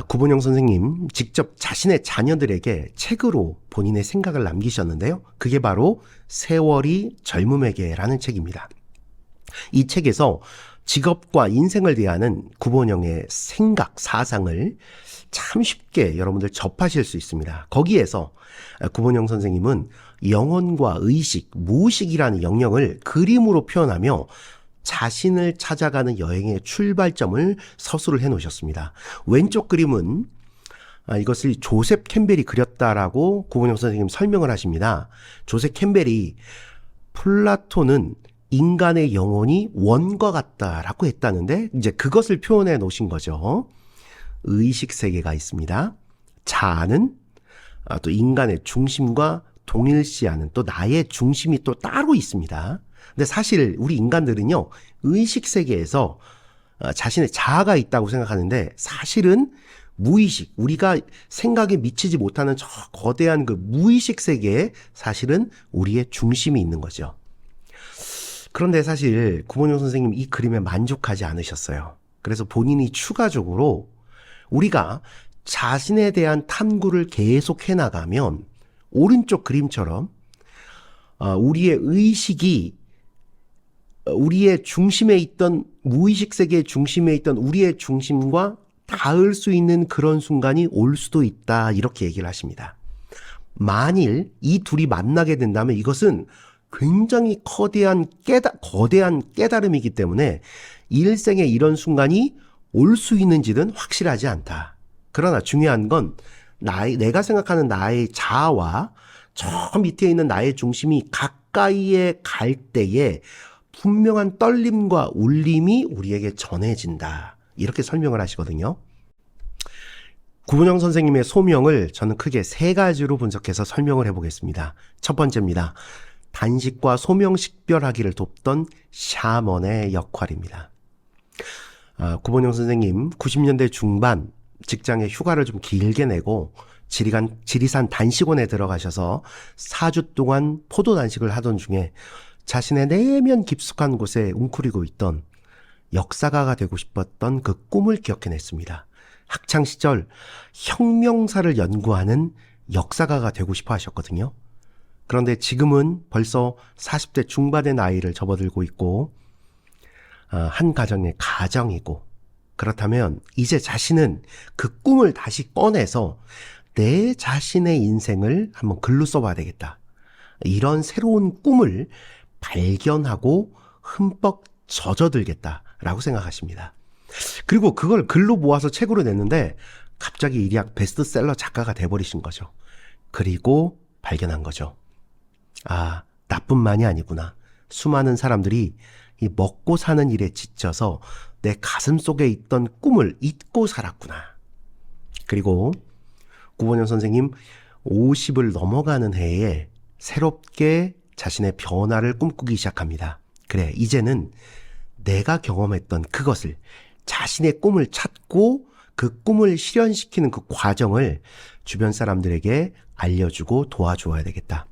구본영 선생님 직접 자신의 자녀들에게 책으로 본인의 생각을 남기셨는데요. 그게 바로 세월이 젊음에게라는 책입니다. 이 책에서 직업과 인생을 대하는 구본영의 생각, 사상을 참 쉽게 여러분들 접하실 수 있습니다. 거기에서 구본영 선생님은 영혼과 의식, 무의식이라는 영역을 그림으로 표현하며 자신을 찾아가는 여행의 출발점을 서술을 해놓으셨습니다. 왼쪽 그림은 이것을 조셉 캠벨이 그렸다라고 구본영 선생님 설명을 하십니다. 조셉 캠벨이 플라톤은 인간의 영혼이 원과 같다라고 했다는데 이제 그것을 표현해 놓으신 거죠. 의식 세계가 있습니다. 자아는 또 인간의 중심과 동일시하는 또 나의 중심이 또 따로 있습니다. 근데 사실 우리 인간들은요, 의식 세계에서 자신의 자아가 있다고 생각하는데 사실은 무의식, 우리가 생각에 미치지 못하는 저 거대한 그 무의식 세계에 사실은 우리의 중심이 있는 거죠. 그런데 사실 구본영 선생님 이 그림에 만족하지 않으셨어요. 그래서 본인이 추가적으로 우리가 자신에 대한 탐구를 계속 해나가면 오른쪽 그림처럼 우리의 의식이 우리의 중심에 있던 무의식 세계의 중심에 있던 우리의 중심과 닿을 수 있는 그런 순간이 올 수도 있다 이렇게 얘기를 하십니다. 만일 이 둘이 만나게 된다면 이것은 굉장히 거대한 깨달음이기 때문에 일생에 이런 순간이 올 수 있는지는 확실하지 않다. 그러나 중요한 건 내가 생각하는 나의 자아와 저 밑에 있는 나의 중심이 가까이에 갈 때에 분명한 떨림과 울림이 우리에게 전해진다. 이렇게 설명을 하시거든요. 구본영 선생님의 소명을 저는 크게 세 가지로 분석해서 설명을 해보겠습니다. 첫 번째입니다. 단식과 소명 식별하기를 돕던 샤먼의 역할입니다. 구본영 선생님 90년대 중반 직장에 휴가를 좀 길게 내고 지리산 단식원에 들어가셔서 4주 동안 포도 단식을 하던 중에 자신의 내면 깊숙한 곳에 웅크리고 있던 역사가가 되고 싶었던 그 꿈을 기억해냈습니다. 학창시절 혁명사를 연구하는 역사가가 되고 싶어 하셨거든요. 그런데 지금은 벌써 40대 중반의 나이를 접어들고 있고 한 가정의 가정이고 그렇다면 이제 자신은 그 꿈을 다시 꺼내서 내 자신의 인생을 한번 글로 써봐야 되겠다. 이런 새로운 꿈을 발견하고 흠뻑 젖어들겠다라고 생각하십니다. 그리고 그걸 글로 모아서 책으로 냈는데 갑자기 일약 베스트셀러 작가가 돼버리신 거죠. 그리고 발견한 거죠. 아, 나뿐만이 아니구나. 수많은 사람들이 이 먹고 사는 일에 지쳐서 내 가슴 속에 있던 꿈을 잊고 살았구나. 그리고 구본영 선생님 50을 넘어가는 해에 새롭게 자신의 변화를 꿈꾸기 시작합니다. 그래, 이제는 내가 경험했던 그것을 자신의 꿈을 찾고 그 꿈을 실현시키는 그 과정을 주변 사람들에게 알려주고 도와주어야 되겠다.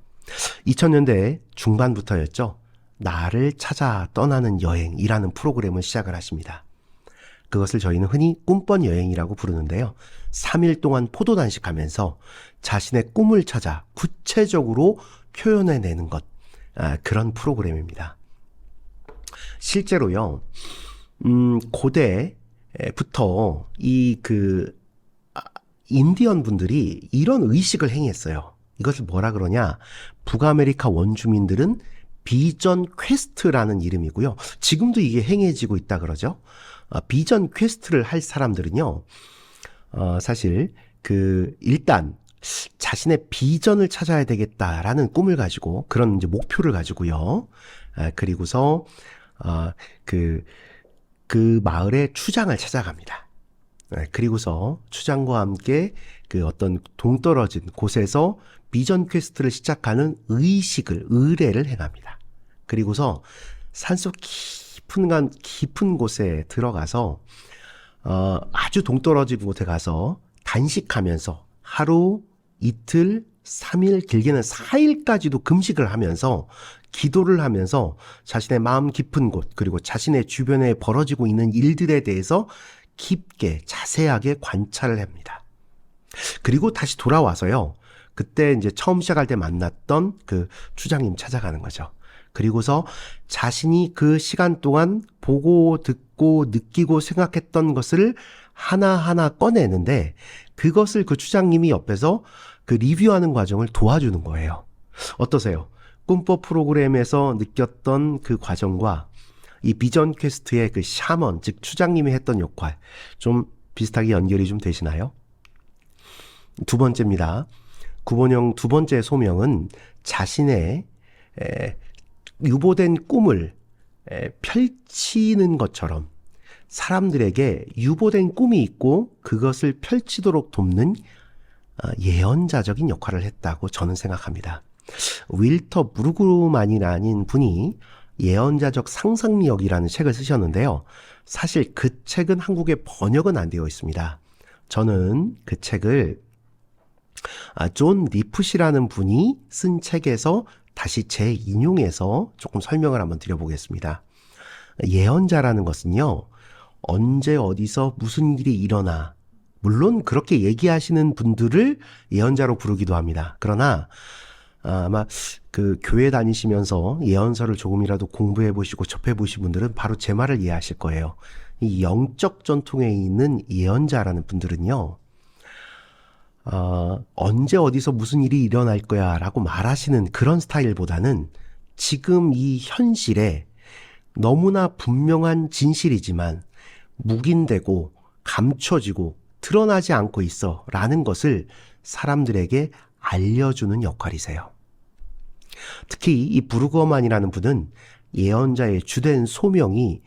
2000년대 중반부터였죠. 나를 찾아 떠나는 여행이라는 프로그램을 시작을 하십니다. 그것을 저희는 흔히 꿈번 여행이라고 부르는데요. 3일 동안 포도 단식하면서 자신의 꿈을 찾아 구체적으로 표현해내는 것, 그런 프로그램입니다. 실제로요, 고대부터 인디언 분들이 이런 의식을 행했어요. 이것을 뭐라 그러냐? 북아메리카 원주민들은 비전 퀘스트라는 이름이고요. 지금도 이게 행해지고 있다 그러죠. 비전 퀘스트를 할 사람들은요, 사실 일단 자신의 비전을 찾아야 되겠다라는 꿈을 가지고 그런 이제 목표를 가지고요. 그리고서 그 마을의 추장을 찾아갑니다. 그리고서 추장과 함께 그 어떤 동떨어진 곳에서 비전 퀘스트를 시작하는 의례를 행합니다. 그리고서 산속 깊은 곳에 들어가서 아주 동떨어진 곳에 가서 단식하면서 하루, 이틀, 3일, 길게는 4일까지도 금식을 하면서 기도를 하면서 자신의 마음 깊은 곳 그리고 자신의 주변에 벌어지고 있는 일들에 대해서 깊게 자세하게 관찰을 합니다. 그리고 다시 돌아와서요. 그때 이제 처음 시작할 때 만났던 그 추장님 찾아가는 거죠. 그리고서 자신이 그 시간 동안 보고 듣고 느끼고 생각했던 것을 하나하나 꺼내는데 그것을 그 추장님이 옆에서 그 리뷰하는 과정을 도와주는 거예요. 어떠세요? 꿈법 프로그램에서 느꼈던 그 과정과 이 비전 퀘스트의 그 샤먼, 즉 추장님이 했던 역할 좀 비슷하게 연결이 좀 되시나요? 두 번째입니다. 구본영 두 번째 소명은 자신의 유보된 꿈을 펼치는 것처럼 사람들에게 유보된 꿈이 있고 그것을 펼치도록 돕는 예언자적인 역할을 했다고 저는 생각합니다. 윌터 브루그만이라는 분이 예언자적 상상력이라는 책을 쓰셨는데요. 사실 그 책은 한국에 번역은 안 되어 있습니다. 저는 그 책을 존 리프시라는 분이 쓴 책에서 다시 재인용해서 조금 설명을 한번 드려보겠습니다. 예언자라는 것은요, 언제 어디서 무슨 일이 일어나, 물론 그렇게 얘기하시는 분들을 예언자로 부르기도 합니다. 그러나 아마 그 교회 다니시면서 예언서를 조금이라도 공부해 보시고 접해 보신 분들은 바로 제 말을 이해하실 거예요. 이 영적 전통에 있는 예언자라는 분들은요, 언제 어디서 무슨 일이 일어날 거야 라고 말하시는 그런 스타일보다는 지금 이 현실에 너무나 분명한 진실이지만 묵인되고 감춰지고 드러나지 않고 있어 라는 것을 사람들에게 알려주는 역할이세요. 특히 이 브루거만이라는 분은 예언자의 주된 소명이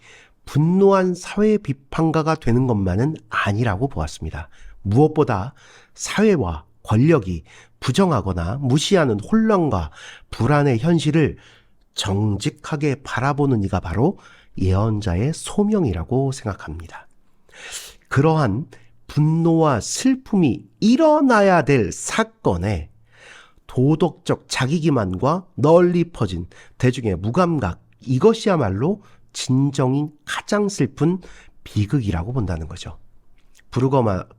분노한 사회 비판가가 되는 것만은 아니라고 보았습니다. 무엇보다 사회와 권력이 부정하거나 무시하는 혼란과 불안의 현실을 정직하게 바라보는 이가 바로 예언자의 소명이라고 생각합니다. 그러한 분노와 슬픔이 일어나야 될 사건에 도덕적 자기기만과 널리 퍼진 대중의 무감각, 이것이야말로 진정인 가장 슬픈 비극이라고 본다는 거죠.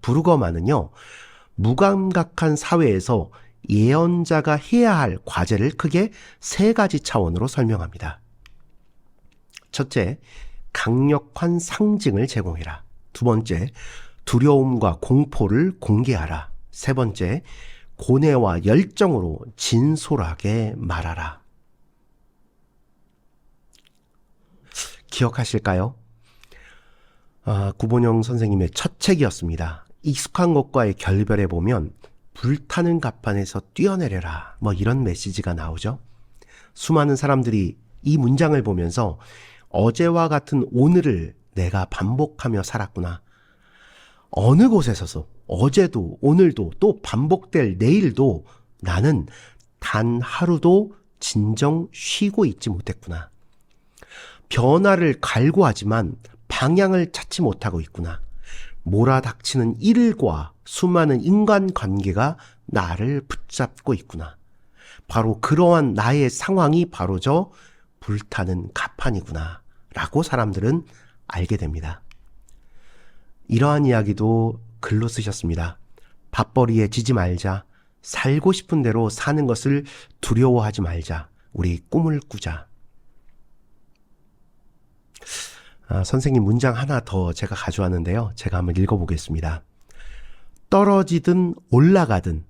브루거만은요, 무감각한 사회에서 예언자가 해야 할 과제를 크게 세 가지 차원으로 설명합니다. 첫째, 강력한 상징을 제공해라. 두 번째, 두려움과 공포를 공개하라. 세 번째, 고뇌와 열정으로 진솔하게 말하라. 기억하실까요? 구본영 선생님의 첫 책이었습니다. 익숙한 것과의 결별에 보면 불타는 갑판에서 뛰어내려라, 뭐 이런 메시지가 나오죠. 수많은 사람들이 이 문장을 보면서 어제와 같은 오늘을 내가 반복하며 살았구나. 어느 곳에서도 어제도 오늘도 또 반복될 내일도 나는 단 하루도 진정 쉬고 있지 못했구나. 변화를 갈구하지만 방향을 찾지 못하고 있구나. 몰아닥치는 일과 수많은 인간관계가 나를 붙잡고 있구나. 바로 그러한 나의 상황이 바로 저 불타는 갑판이구나 라고 사람들은 알게 됩니다. 이러한 이야기도 글로 쓰셨습니다. 밥벌이에 지지 말자. 살고 싶은 대로 사는 것을 두려워하지 말자. 우리 꿈을 꾸자. 선생님 문장 하나 더 제가 가져왔는데요. 제가 한번 읽어보겠습니다. 떨어지든 올라가든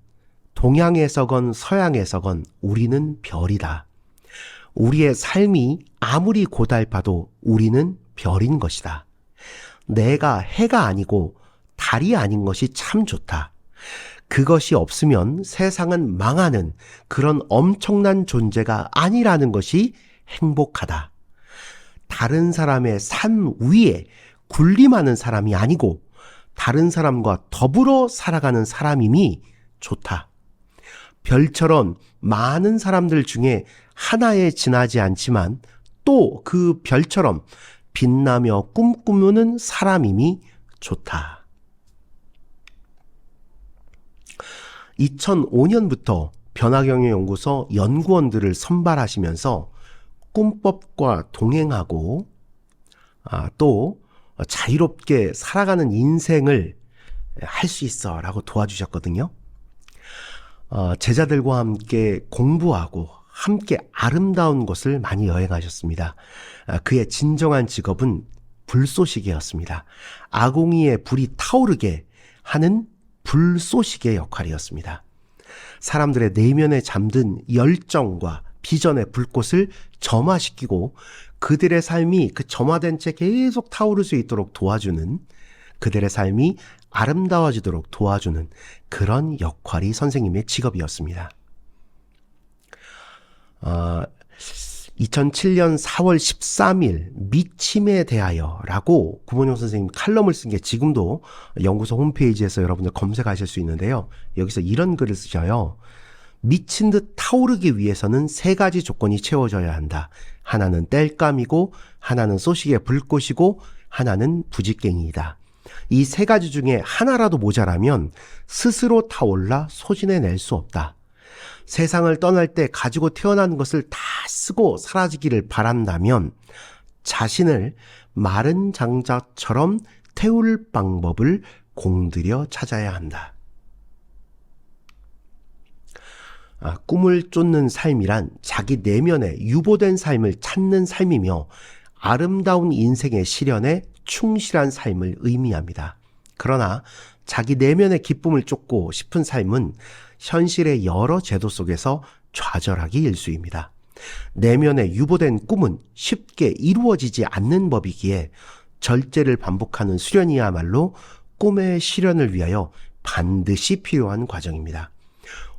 동양에서건 서양에서건 우리는 별이다. 우리의 삶이 아무리 고달파도 우리는 별인 것이다. 내가 해가 아니고 달이 아닌 것이 참 좋다. 그것이 없으면 세상은 망하는 그런 엄청난 존재가 아니라는 것이 행복하다. 다른 사람의 삶 위에 군림하는 사람이 아니고 다른 사람과 더불어 살아가는 사람임이 좋다. 별처럼 많은 사람들 중에 하나에 지나지 않지만 또 그 별처럼 빛나며 꿈꾸는 사람임이 좋다. 2005년부터 변화경영연구소 연구원들을 선발하시면서 꿈법과 동행하고 또 자유롭게 살아가는 인생을 할 수 있어 라고 도와주셨거든요. 제자들과 함께 공부하고 함께 아름다운 곳을 많이 여행하셨습니다. 그의 진정한 직업은 불쏘시개였습니다. 아궁이에 불이 타오르게 하는 불쏘시개 역할이었습니다. 사람들의 내면에 잠든 열정과 비전의 불꽃을 점화시키고 그들의 삶이 그 점화된 채 계속 타오를 수 있도록 도와주는, 그들의 삶이 아름다워지도록 도와주는 그런 역할이 선생님의 직업이었습니다. 2007년 4월 13일 미침에 대하여라고 구본영 선생님 칼럼을 쓴 게 지금도 연구소 홈페이지에서 여러분들 검색하실 수 있는데요. 여기서 이런 글을 쓰셔요. 미친 듯 타오르기 위해서는 세 가지 조건이 채워져야 한다. 하나는 땔감이고, 하나는 소식의 불꽃이고, 하나는 부직갱이이다. 이 세 가지 중에 하나라도 모자라면 스스로 타올라 소진해낼 수 없다. 세상을 떠날 때 가지고 태어난 것을 다 쓰고 사라지기를 바란다면 자신을 마른 장자처럼 태울 방법을 공들여 찾아야 한다. 꿈을 쫓는 삶이란 자기 내면에 유보된 삶을 찾는 삶이며 아름다운 인생의 실현에 충실한 삶을 의미합니다. 그러나 자기 내면의 기쁨을 쫓고 싶은 삶은 현실의 여러 제도 속에서 좌절하기 일쑤입니다. 내면에 유보된 꿈은 쉽게 이루어지지 않는 법이기에 절제를 반복하는 수련이야말로 꿈의 실현을 위하여 반드시 필요한 과정입니다.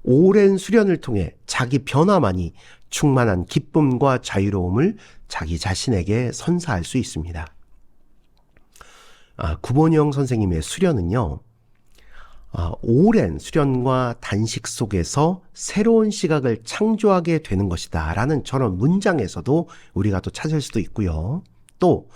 오랜 수련을 통해 자기 변화만이 충만한 기쁨과 자유로움을 자기 자신에게 선사할 수 있습니다. 구본영 선생님의 수련은요, 오랜 수련과 단식 속에서 새로운 시각을 창조하게 되는 것이다 라는 저런 문장에서도 우리가 또 찾을 수도 있고요. 또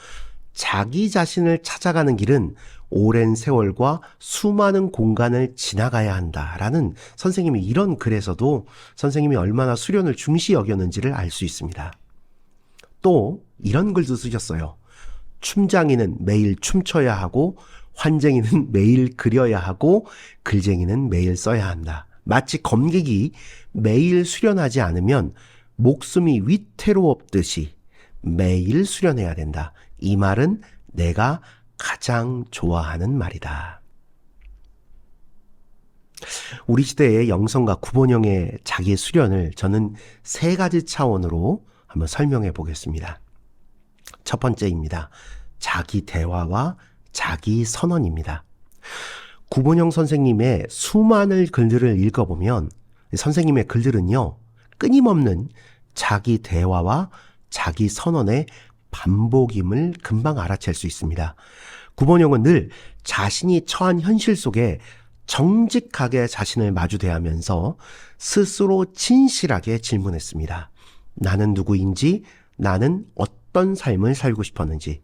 자기 자신을 찾아가는 길은 오랜 세월과 수많은 공간을 지나가야 한다라는 선생님이 이런 글에서도 선생님이 얼마나 수련을 중시 여겼는지를 알 수 있습니다. 또 이런 글도 쓰셨어요. 춤장이는 매일 춤춰야 하고 환쟁이는 매일 그려야 하고 글쟁이는 매일 써야 한다. 마치 검객이 매일 수련하지 않으면 목숨이 위태로웠듯이 매일 수련해야 된다. 이 말은 내가 가장 좋아하는 말이다. 우리 시대의 영성가 구본영의 자기 수련을 저는 세 가지 차원으로 한번 설명해 보겠습니다. 첫 번째입니다. 자기 대화와 자기 선언입니다. 구본영 선생님의 수많은 글들을 읽어보면 선생님의 글들은요, 끊임없는 자기 대화와 자기 선언의 반복임을 금방 알아챌 수 있습니다. 구본영은 늘 자신이 처한 현실 속에 정직하게 자신을 마주대하면서 스스로 진실하게 질문했습니다. 나는 누구인지, 나는 어떤 삶을 살고 싶었는지,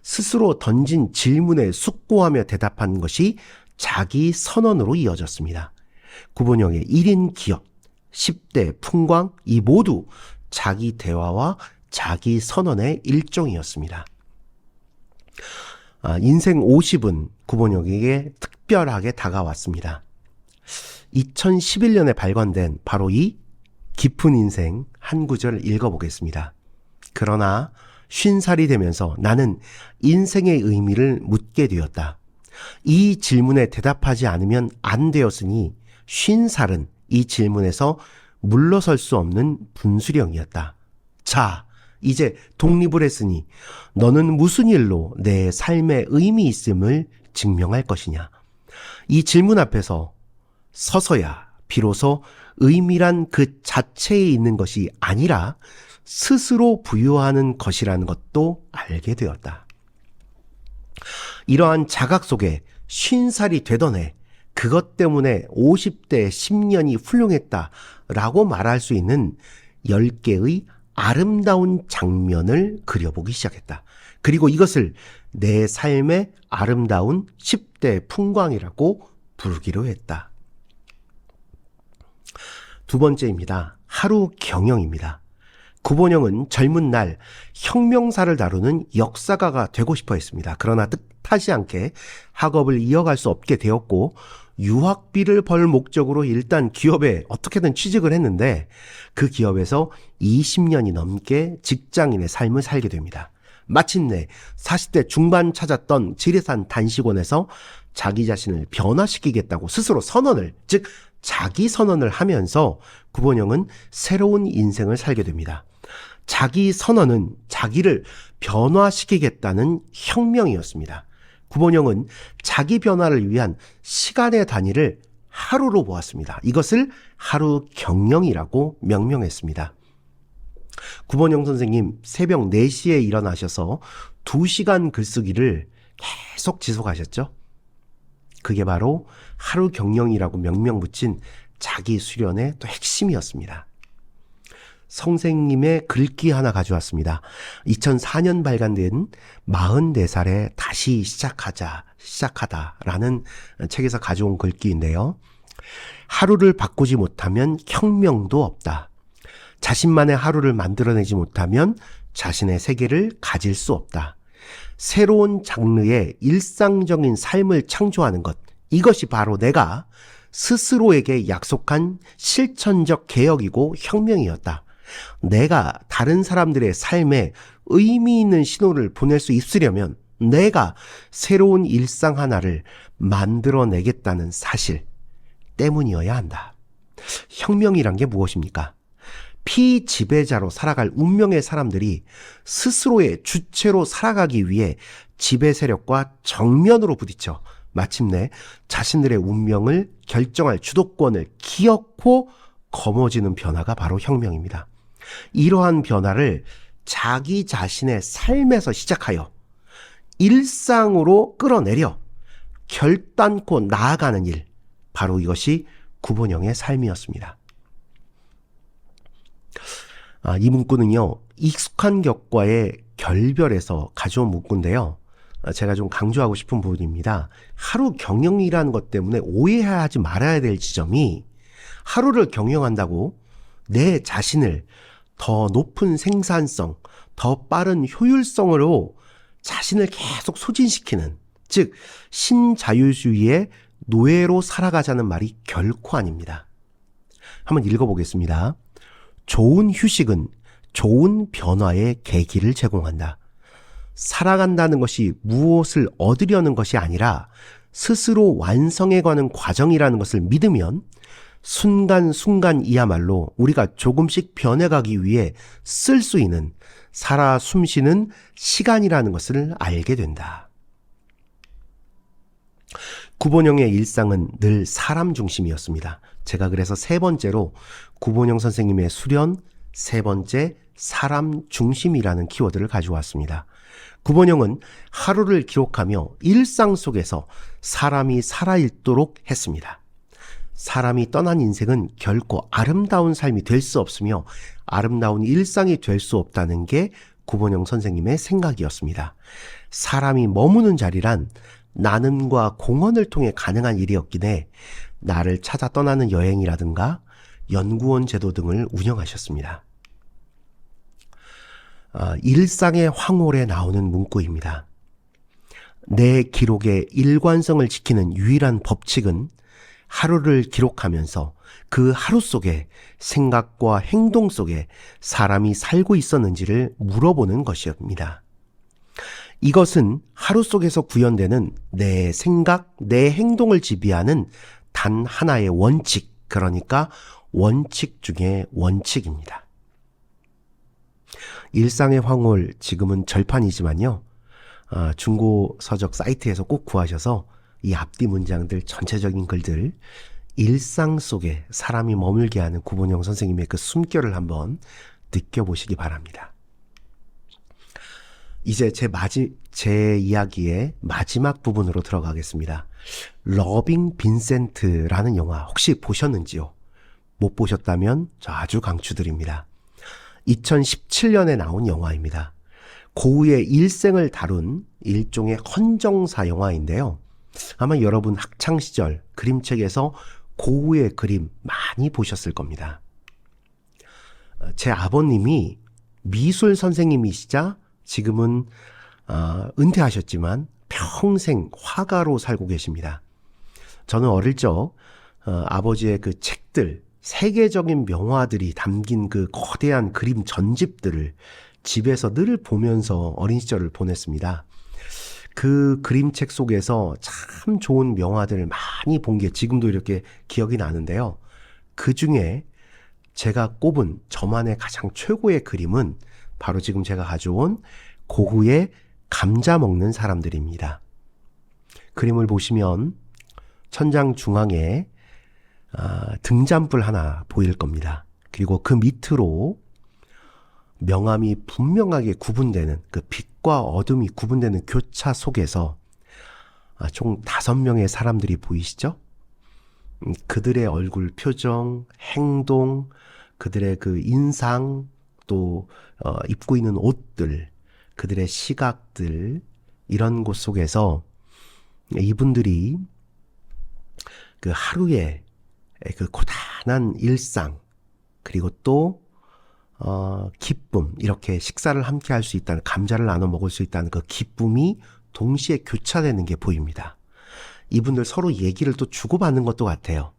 스스로 던진 질문에 숙고하며 대답한 것이 자기 선언으로 이어졌습니다. 구본영의 1인 기업, 10대 풍광, 이 모두 자기 대화와 자기 선언의 일종이었습니다. 인생 50은 구본영에게 특별하게 다가왔습니다. 2011년에 발간된 바로 이 깊은 인생 한 구절 읽어보겠습니다. 그러나 50살이 되면서 나는 인생의 의미를 묻게 되었다. 이 질문에 대답하지 않으면 안 되었으니 50살은 이 질문에서 물러설 수 없는 분수령이었다. 자, 이제 독립을 했으니 너는 무슨 일로 내 삶에 의미 있음을 증명할 것이냐. 이 질문 앞에서 서서야 비로소 의미란 그 자체에 있는 것이 아니라 스스로 부여하는 것이라는 것도 알게 되었다. 이러한 자각 속에 50살이 되던 해 그것 때문에 50대 10년이 훌륭했다라고 말할 수 있는 10개의 아름다운 장면을 그려보기 시작했다. 그리고 이것을 내 삶의 아름다운 10대 풍광이라고 부르기로 했다. 두 번째입니다. 하루 경영입니다. 구본영은 젊은 날 혁명사를 다루는 역사가가 되고 싶어 했습니다. 그러나 뜻하지 않게 학업을 이어갈 수 없게 되었고 유학비를 벌 목적으로 일단 기업에 어떻게든 취직을 했는데 그 기업에서 20년이 넘게 직장인의 삶을 살게 됩니다. 마침내 40대 중반 찾았던 지리산 단식원에서 자기 자신을 변화시키겠다고 스스로 선언을, 즉 자기 선언을 하면서 구본영은 새로운 인생을 살게 됩니다. 자기 선언은 자기를 변화시키겠다는 혁명이었습니다. 구본영은 자기 변화를 위한 시간의 단위를 하루로 보았습니다. 이것을 하루 경영이라고 명명했습니다. 구본영 선생님 새벽 4시에 일어나셔서 2시간 글쓰기를 계속 지속하셨죠. 그게 바로 하루 경영이라고 명명 붙인 자기 수련의 또 핵심이었습니다. 선생님의 글귀 하나 가져왔습니다. 2004년 발간된 44살에 다시 시작하다라는 책에서 가져온 글귀인데요. 하루를 바꾸지 못하면 혁명도 없다. 자신만의 하루를 만들어내지 못하면 자신의 세계를 가질 수 없다. 새로운 장르의 일상적인 삶을 창조하는 것, 이것이 바로 내가 스스로에게 약속한 실천적 개혁이고 혁명이었다. 내가 다른 사람들의 삶에 의미 있는 신호를 보낼 수 있으려면 내가 새로운 일상 하나를 만들어내겠다는 사실 때문이어야 한다. 혁명이란 게 무엇입니까? 피지배자로 살아갈 운명의 사람들이 스스로의 주체로 살아가기 위해 지배 세력과 정면으로 부딪혀 마침내 자신들의 운명을 결정할 주도권을 기어코 거머쥐는 변화가 바로 혁명입니다. 이러한 변화를 자기 자신의 삶에서 시작하여 일상으로 끌어내려 결단코 나아가는 일, 바로 이것이 구본영의 삶이었습니다. 이 문구는요, 익숙한 격과의 결별에서 가져온 문구인데요. 제가 좀 강조하고 싶은 부분입니다. 하루 경영이라는 것 때문에 오해하지 말아야 될 지점이, 하루를 경영한다고 내 자신을 더 높은 생산성, 더 빠른 효율성으로 자신을 계속 소진시키는, 즉 신자유주의의 노예로 살아가자는 말이 결코 아닙니다. 한번 읽어보겠습니다. 좋은 휴식은 좋은 변화의 계기를 제공한다. 살아간다는 것이 무엇을 얻으려는 것이 아니라 스스로 완성해가는 과정이라는 것을 믿으면 순간순간이야말로 우리가 조금씩 변해가기 위해 쓸 수 있는 살아 숨쉬는 시간이라는 것을 알게 된다. 구본영의 일상은 늘 사람 중심이었습니다. 제가 그래서 3번째로 구본영 선생님의 수련 3번째 사람 중심이라는 키워드를 가져왔습니다. 구본영은 하루를 기록하며 일상 속에서 사람이 살아있도록 했습니다. 사람이 떠난 인생은 결코 아름다운 삶이 될 수 없으며 아름다운 일상이 될 수 없다는 게 구본영 선생님의 생각이었습니다. 사람이 머무는 자리란 나눔과 공헌을 통해 가능한 일이었기에 나를 찾아 떠나는 여행이라든가 연구원 제도 등을 운영하셨습니다. 일상의 황홀에 나오는 문구입니다. 내 기록의 일관성을 지키는 유일한 법칙은 하루를 기록하면서 그 하루 속에 생각과 행동 속에 사람이 살고 있었는지를 물어보는 것입니다. 이것은 하루 속에서 구현되는 내 생각, 내 행동을 지배하는 단 하나의 원칙, 그러니까 원칙 중에 원칙입니다. 일상의 황홀, 지금은 절판이지만요, 중고 서적 사이트에서 꼭 구하셔서 이 앞뒤 문장들, 전체적인 글들, 일상 속에 사람이 머물게 하는 구본영 선생님의 그 숨결을 한번 느껴보시기 바랍니다. 이제 제 이야기의 마지막 부분으로 들어가겠습니다. 러빙 빈센트라는 영화 혹시 보셨는지요? 못 보셨다면 저 아주 강추드립니다. 2017년에 나온 영화입니다. 고흐의 일생을 다룬 일종의 헌정사 영화인데요. 아마 여러분 학창시절 그림책에서 고흐의 그림 많이 보셨을 겁니다. 제 아버님이 미술 선생님이시자 지금은 은퇴하셨지만 평생 화가로 살고 계십니다. 저는 어릴 적 아버지의 그 책들, 세계적인 명화들이 담긴 그 거대한 그림 전집들을 집에서 늘 보면서 어린 시절을 보냈습니다. 그 그림책 속에서 참 좋은 명화들을 많이 본 게 지금도 이렇게 기억이 나는데요. 그 중에 제가 꼽은 저만의 가장 최고의 그림은 바로 지금 제가 가져온 고흐의 감자 먹는 사람들입니다. 그림을 보시면 천장 중앙에 등잔불 하나 보일 겁니다. 그리고 그 밑으로 명암이 분명하게 구분되는 그 빛과 어둠이 구분되는 교차 속에서 총 5명의 사람들이 보이시죠? 그들의 얼굴 표정, 행동, 그들의 그 인상, 또 입고 있는 옷들, 그들의 시각들, 이런 곳 속에서 이분들이 그 하루의 그 고단한 일상, 그리고 또 기쁨, 이렇게 식사를 함께 할 수 있다는, 감자를 나눠 먹을 수 있다는 그 기쁨이 동시에 교차되는 게 보입니다. 이분들 서로 얘기를 또 주고받는 것도 같아요.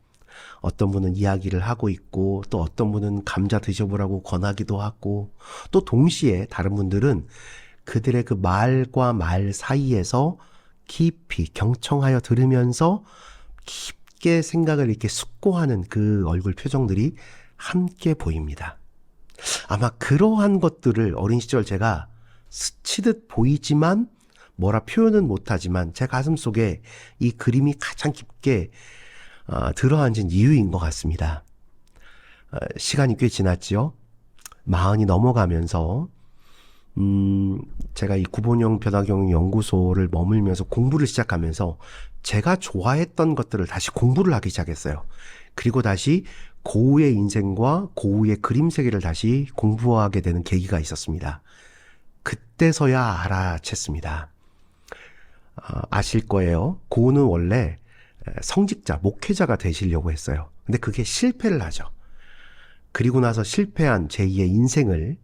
어떤 분은 이야기를 하고 있고, 또 어떤 분은 감자 드셔보라고 권하기도 하고, 또 동시에 다른 분들은 그들의 그 말과 말 사이에서 깊이 경청하여 들으면서 깊게 생각을 이렇게 숙고하는 그 얼굴 표정들이 함께 보입니다. 아마 그러한 것들을 어린 시절 제가 스치듯 보이지만 뭐라 표현은 못하지만 제 가슴 속에 이 그림이 가장 깊게 들어앉은 이유인 것 같습니다. 시간이 꽤 지났지요. 40이 넘어가면서 제가 이 구본영 변화경영 연구소를 머물면서 공부를 시작하면서 제가 좋아했던 것들을 다시 공부를 하기 시작했어요. 그리고 다시 고우의 인생과 고우의 그림 세계를 다시 공부하게 되는 계기가 있었습니다. 그때서야 알아챘습니다. 아실 거예요. 고우는 원래 성직자, 목회자가 되시려고 했어요. 근데 그게 실패를 하죠. 그리고 나서 실패한 제2의 인생을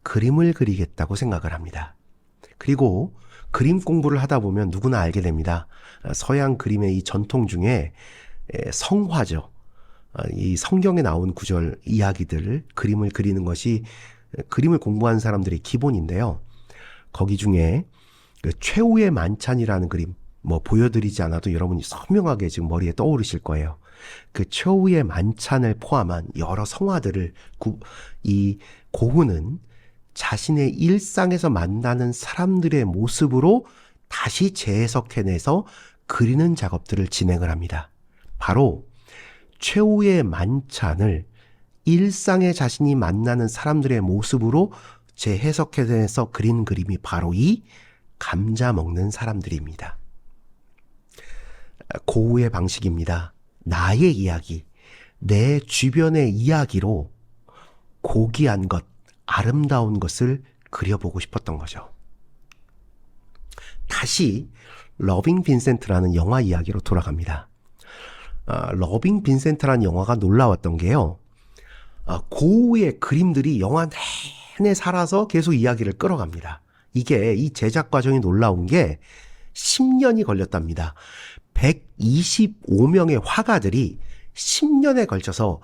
그림을 그리겠다고 생각을 합니다. 그리고 그림 공부를 하다 보면 누구나 알게 됩니다. 서양 그림의 이 전통 중에 성화죠. 이 성경에 나온 구절 이야기들, 그림을 그리는 것이 그림을 공부하는 사람들의 기본인데요. 거기 중에 그 최후의 만찬이라는 그림, 뭐 보여드리지 않아도 여러분이 선명하게 지금 머리에 떠오르실 거예요. 그 최후의 만찬을 포함한 여러 성화들을 이 고흐는 자신의 일상에서 만나는 사람들의 모습으로 다시 재해석해내서 그리는 작업들을 진행을 합니다. 바로 최후의 만찬을 일상에 자신이 만나는 사람들의 모습으로 재해석해내서 그린 그림이 바로 이 감자 먹는 사람들입니다. 고흐의 방식입니다. 나의 이야기, 내 주변의 이야기로 고귀한 것, 아름다운 것을 그려보고 싶었던 거죠. 다시 러빙 빈센트라는 영화 이야기로 돌아갑니다. 러빙 빈센트라는 영화가 놀라웠던 게요. 고흐의 그림들이 영화 내내 살아서 계속 이야기를 끌어갑니다. 이게 이 제작 과정이 놀라운 게 10년이 걸렸답니다. 125명의 화가들이 10년에 걸쳐서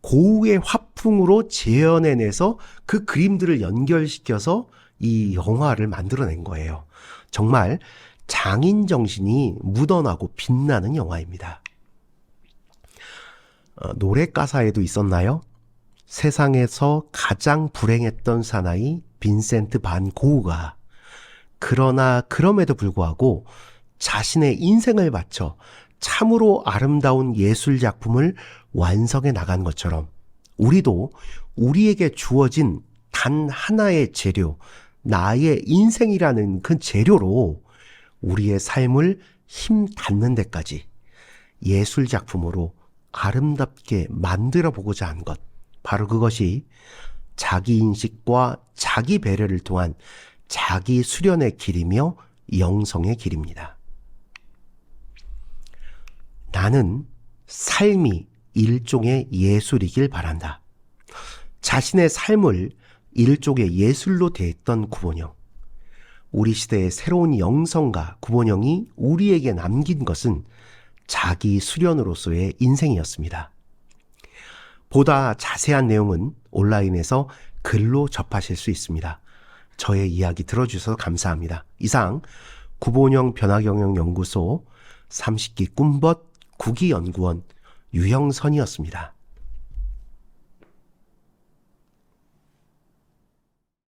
고흐의 화풍으로 재현해내서 그 그림들을 연결시켜서 이 영화를 만들어낸 거예요. 정말 장인 정신이 묻어나고 빛나는 영화입니다. 노래 가사에도 있었나요? 세상에서 가장 불행했던 사나이 빈센트 반 고흐가 그러나 그럼에도 불구하고 자신의 인생을 바쳐 참으로 아름다운 예술 작품을 완성해 나간 것처럼 우리도 우리에게 주어진 단 하나의 재료, 나의 인생이라는 그 재료로 우리의 삶을 힘 닿는 데까지 예술 작품으로 아름답게 만들어 보고자 한 것, 바로 그것이 자기 인식과 자기 배려를 통한 자기 수련의 길이며 영성의 길입니다. 나는 삶이 일종의 예술이길 바란다. 자신의 삶을 일종의 예술로 대했던 구본영. 우리 시대의 새로운 영성가 구본영이 우리에게 남긴 것은 자기 수련으로서의 인생이었습니다. 보다 자세한 내용은 온라인에서 글로 접하실 수 있습니다. 저의 이야기 들어주셔서 감사합니다. 이상 구본영 변화경영연구소 30기 꿈벗 9기 연구원 유형선이었습니다.